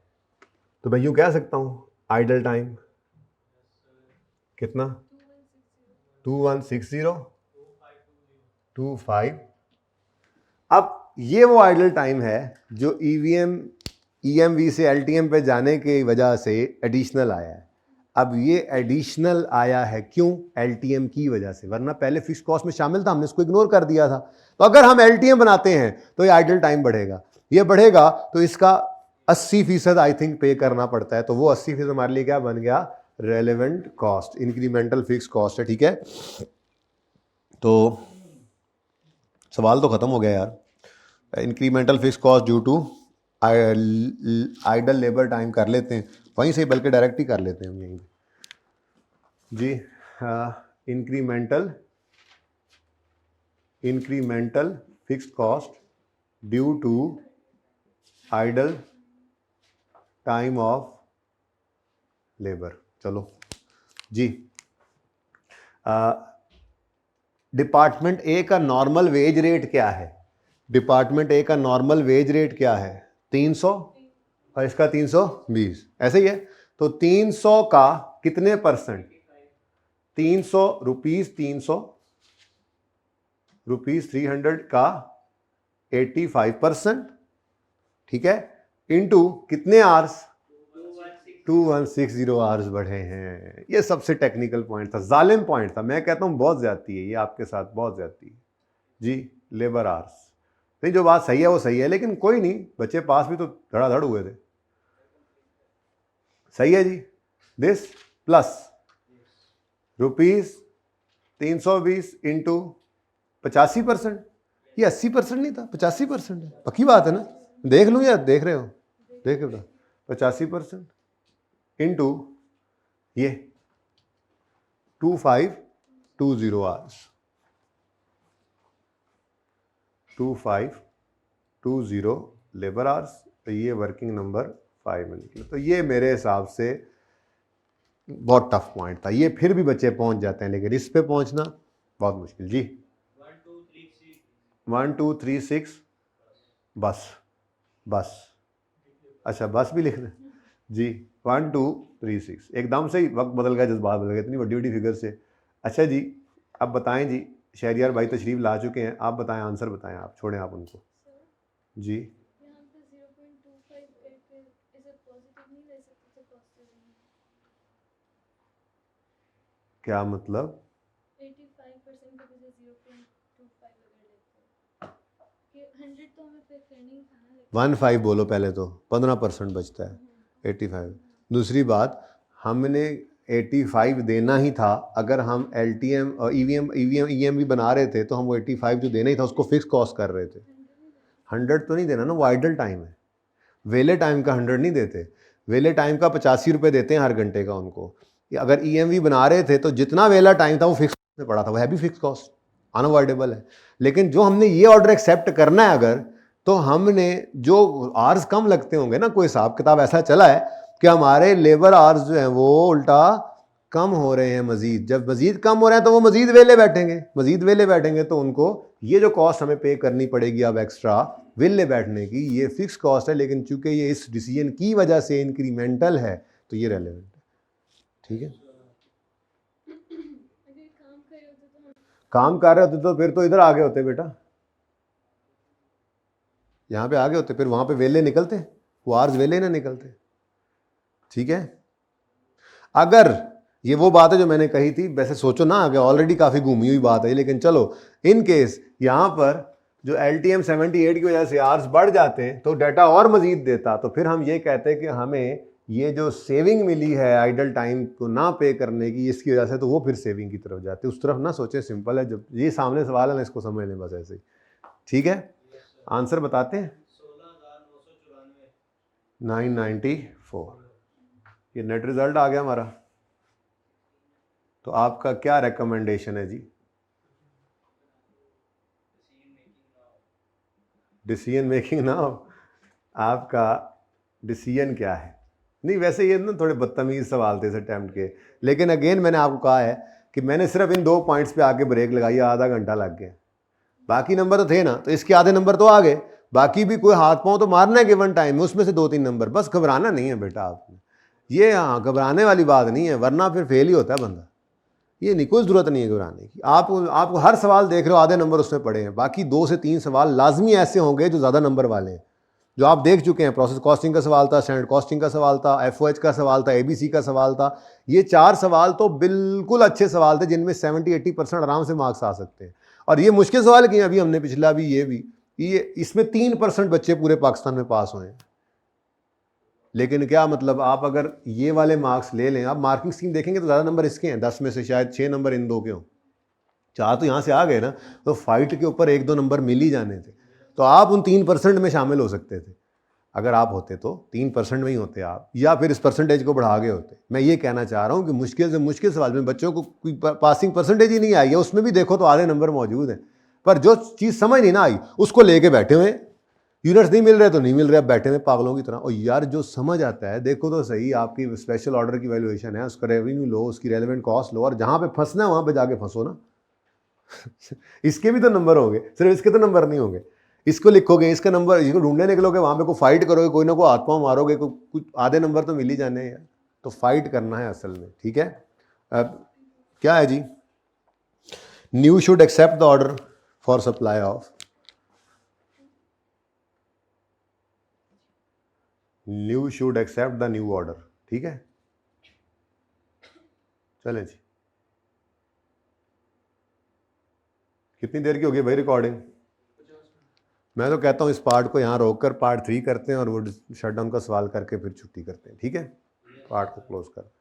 तो मैं यूँ कह सकता हूँ आइडल टाइम कितना, 216025। अब ये वो आइडल टाइम है जो ईवीएम ईएमवी से एलटीएम पे जाने की वजह से एडिशनल आया है। अब ये एडिशनल आया है क्यों, एलटीएम की वजह से, वरना पहले फिक्स कॉस्ट में शामिल था, हमने इसको इग्नोर कर दिया था। तो अगर हम एलटीएम बनाते हैं तो ये आइडल टाइम बढ़ेगा, ये बढ़ेगा तो इसका 80% आई थिंक पे करना पड़ता है, तो वो 80% हमारे लिए क्या बन गया, relevant cost, incremental fix cost है, ठीक है। तो सवाल तो खत्म हो गया यार, incremental fix cost due to idle labour time कर लेते हैं वहीं से, बल्कि डायरेक्ट ही कर लेते हैं हम यहीं जी। Incremental fix cost due to idle time of labour. चलो जी, डिपार्टमेंट ए का नॉर्मल वेज रेट क्या है, डिपार्टमेंट ए का नॉर्मल वेज रेट क्या है, 300 और इसका 320, ऐसे ही है। तो 300 का कितने परसेंट, 300 रुपीज, 300 का 85%, ठीक है, इनटू कितने आवर्स, 2160 आवर्स बढ़े हैं। ये सबसे टेक्निकल पॉइंट था, जालिम पॉइंट था। मैं कहता हूँ बहुत ज्यादती है ये, आपके साथ बहुत ज्यादती है जी। लेबर आवर्स नहीं, जो बात सही है वो सही है, लेकिन कोई नहीं, बच्चे पास भी तो धड़ाधड़ हुए थे। सही है जी। दिस प्लस ₹320 इंटू 85%, ये 80% नहीं था, 85% है। पक्की बात है ना? देख लूँ या देख रहे हो? देख रहे हो? 85% इंटू ये 2520 आवर्स, 2520 लेबर आवर्स। तो ये वर्किंग नंबर 5 में निकले। तो ये मेरे हिसाब से बहुत टफ पॉइंट था। ये फिर भी बच्चे पहुंच जाते हैं, लेकिन इस पे पहुंचना बहुत मुश्किल जी। 1236 बस, बस अच्छा बस भी लिख दें जी। 1236 एकदम से ही वक्त बदल गया, जज्बात बदल गए, इतनी बड़ी बड़ी फिगर से। अच्छा जी, अब बताएं जी, शहरियार भाई तशरीफ ला चुके हैं, आप बताएं, आंसर बताएं, आप छोड़ें आप उनको जी। क्या मतलब? 15 बोलो पहले, तो 15% बचता है 85। दूसरी बात, हमने 85 देना ही था। अगर हम LTM और EM भी बना रहे थे तो हम वो 85 जो देना ही था उसको फिक्स कॉस्ट कर रहे थे। 100 तो नहीं देना ना, वो आइडल टाइम है। वेले टाइम का 100 नहीं देते, वेले टाइम का 85 रुपये देते हैं हर घंटे का उनको। अगर EMV बना रहे थे तो जितना वेला टाइम था वो फिक्स में पड़ा था, वो है भी फिक्स कॉस्ट, अनअवॉइडेबल है। लेकिन जो हमने ये ऑर्डर एक्सेप्ट करना है अगर, तो हमने जो आवर्स कम लगते होंगे ना, कोई हिसाब किताब ऐसा चला है कि हमारे लेबर आवर्स जो हैं वो उल्टा कम हो रहे हैं मजीद। जब मजीद कम हो रहे हैं तो वो मजीद वेले बैठेंगे, मजीद वेले बैठेंगे तो उनको ये जो कॉस्ट हमें पे करनी पड़ेगी अब एक्स्ट्रा वेले बैठने की, ये फिक्स कॉस्ट है। लेकिन चूंकि ये इस डिसीजन की वजह से इंक्रीमेंटल है तो ये रेलेवेंट है। ठीक है, काम कर रहे होते तो फिर तो इधर आगे होते बेटा, यहाँ पे आगे होते, फिर वहां पे वेले निकलते, वो आर्स वेले ना निकलते। ठीक है, अगर ये वो बात है जो मैंने कही थी, वैसे सोचो ना, आगे ऑलरेडी काफी घूमी हुई बात है, लेकिन चलो इन केस यहाँ पर जो LTM 78 की वजह से आर्स बढ़ जाते तो डाटा और मजीद देता, तो फिर हम ये कहते कि हमें ये जो सेविंग मिली है आइडल टाइम को ना पे करने की, इसकी वजह से, तो वो फिर सेविंग की तरफ जाते। उस तरफ ना सोचे, सिंपल है, जब ये सामने सवाल है ना इसको समझ लें बस ऐसे ही। ठीक है, आंसर बताते हैं। 994, ये नेट रिजल्ट आ गया हमारा। तो आपका क्या रिकमेंडेशन है जी? डिसीजन मेकिंग ना, आपका डिसीजन क्या है? नहीं वैसे ये ना थोड़े बदतमीज सवाल थे इस अटैम्प्ट के, लेकिन अगेन मैंने आपको कहा है कि मैंने सिर्फ इन 2 पॉइंट्स पे आके ब्रेक लगाई, आधा घंटा लग गया। बाकी नंबर तो थे ना, तो इसके आधे नंबर तो आ गए, बाकी भी कोई हाथ पांव तो मारना है गिवन टाइम में, उसमें से 2-3 नंबर, बस घबराना नहीं है बेटा आपने। ये हाँ घबराने वाली बात नहीं है, वरना फिर फेल ही होता है बंदा। ये नहीं, कोई ज़रूरत नहीं है घबराने की। आपको हर सवाल देख रहे हो आधे नंबर उसमें पड़े हैं, बाकी 2 से 3 सवाल लाजमी ऐसे होंगे जो ज़्यादा नंबर वाले हैं, जो आप देख चुके हैं। प्रोसेस कॉस्टिंग का सवाल था, स्टैंडर्ड कॉस्टिंग का सवाल था, FOH का सवाल था, ABC का सवाल था। ये 4 सवाल तो बिल्कुल अच्छे सवाल थे, जिनमें 70-80% आराम से मार्क्स आ सकते हैं। और ये मुश्किल सवाल किए अभी हमने, पिछला भी ये इसमें 3% बच्चे पूरे पाकिस्तान में पास हुए हैं। लेकिन क्या मतलब, आप अगर ये वाले मार्क्स ले लें, आप मार्किंग स्कीम देखेंगे तो ज़्यादा नंबर इसके हैं, 10 में से शायद 6 नंबर इन 2 के हों, 4 तो यहाँ से आ गए ना, तो फाइट के ऊपर 1-2 नंबर मिल ही जाने थे। तो आप उन 3% में शामिल हो सकते थे अगर आप होते, तो 3% में ही होते आप, या फिर इस परसेंटेज को बढ़ा गए होते। मैं ये कहना चाह रहा हूँ कि मुश्किल से मुश्किल सवाल में बच्चों को कोई पासिंग परसेंटेज ही नहीं आई है, उसमें भी देखो तो आधे नंबर मौजूद हैं, पर जो चीज़ समझ नहीं ना आई उसको लेके बैठे हुए। यूनिट्स नहीं मिल रहे तो नहीं मिल रहे, अब बैठे हुए पागलों की तरह। और यार जो समझ आता है, देखो तो सही, आपकी स्पेशल ऑर्डर की वैल्यूएशन है, उसका रेवेन्यू लो, उसकी रेलेवेंट कॉस्ट लो, और जहाँ पे फंसना है वहाँ पे जाके फंसो ना। इसके भी तो नंबर होंगे, सिर्फ इसके तो नंबर नहीं होंगे। इसको लिखोगे, इसका नंबर, इसको ढूंढने निकलोगे, वहाँ पे को फाइट करोगे, कोई ना कोई हाथ पाँव मारोगे, कुछ आधे नंबर तो मिल ही जाने हैं यार। तो फाइट करना है असल में। ठीक है, अब क्या है जी? New should accept the order for supply of, new should accept the new order. ठीक है, चलें जी। कितनी देर की होगी भाई रिकॉर्डिंग? मैं तो कहता हूँ इस पार्ट को यहाँ रोक कर पार्ट 3 करते हैं और वो शट डाउन का सवाल करके फिर छुट्टी करते हैं, ठीक है, पार्ट को क्लोज कर।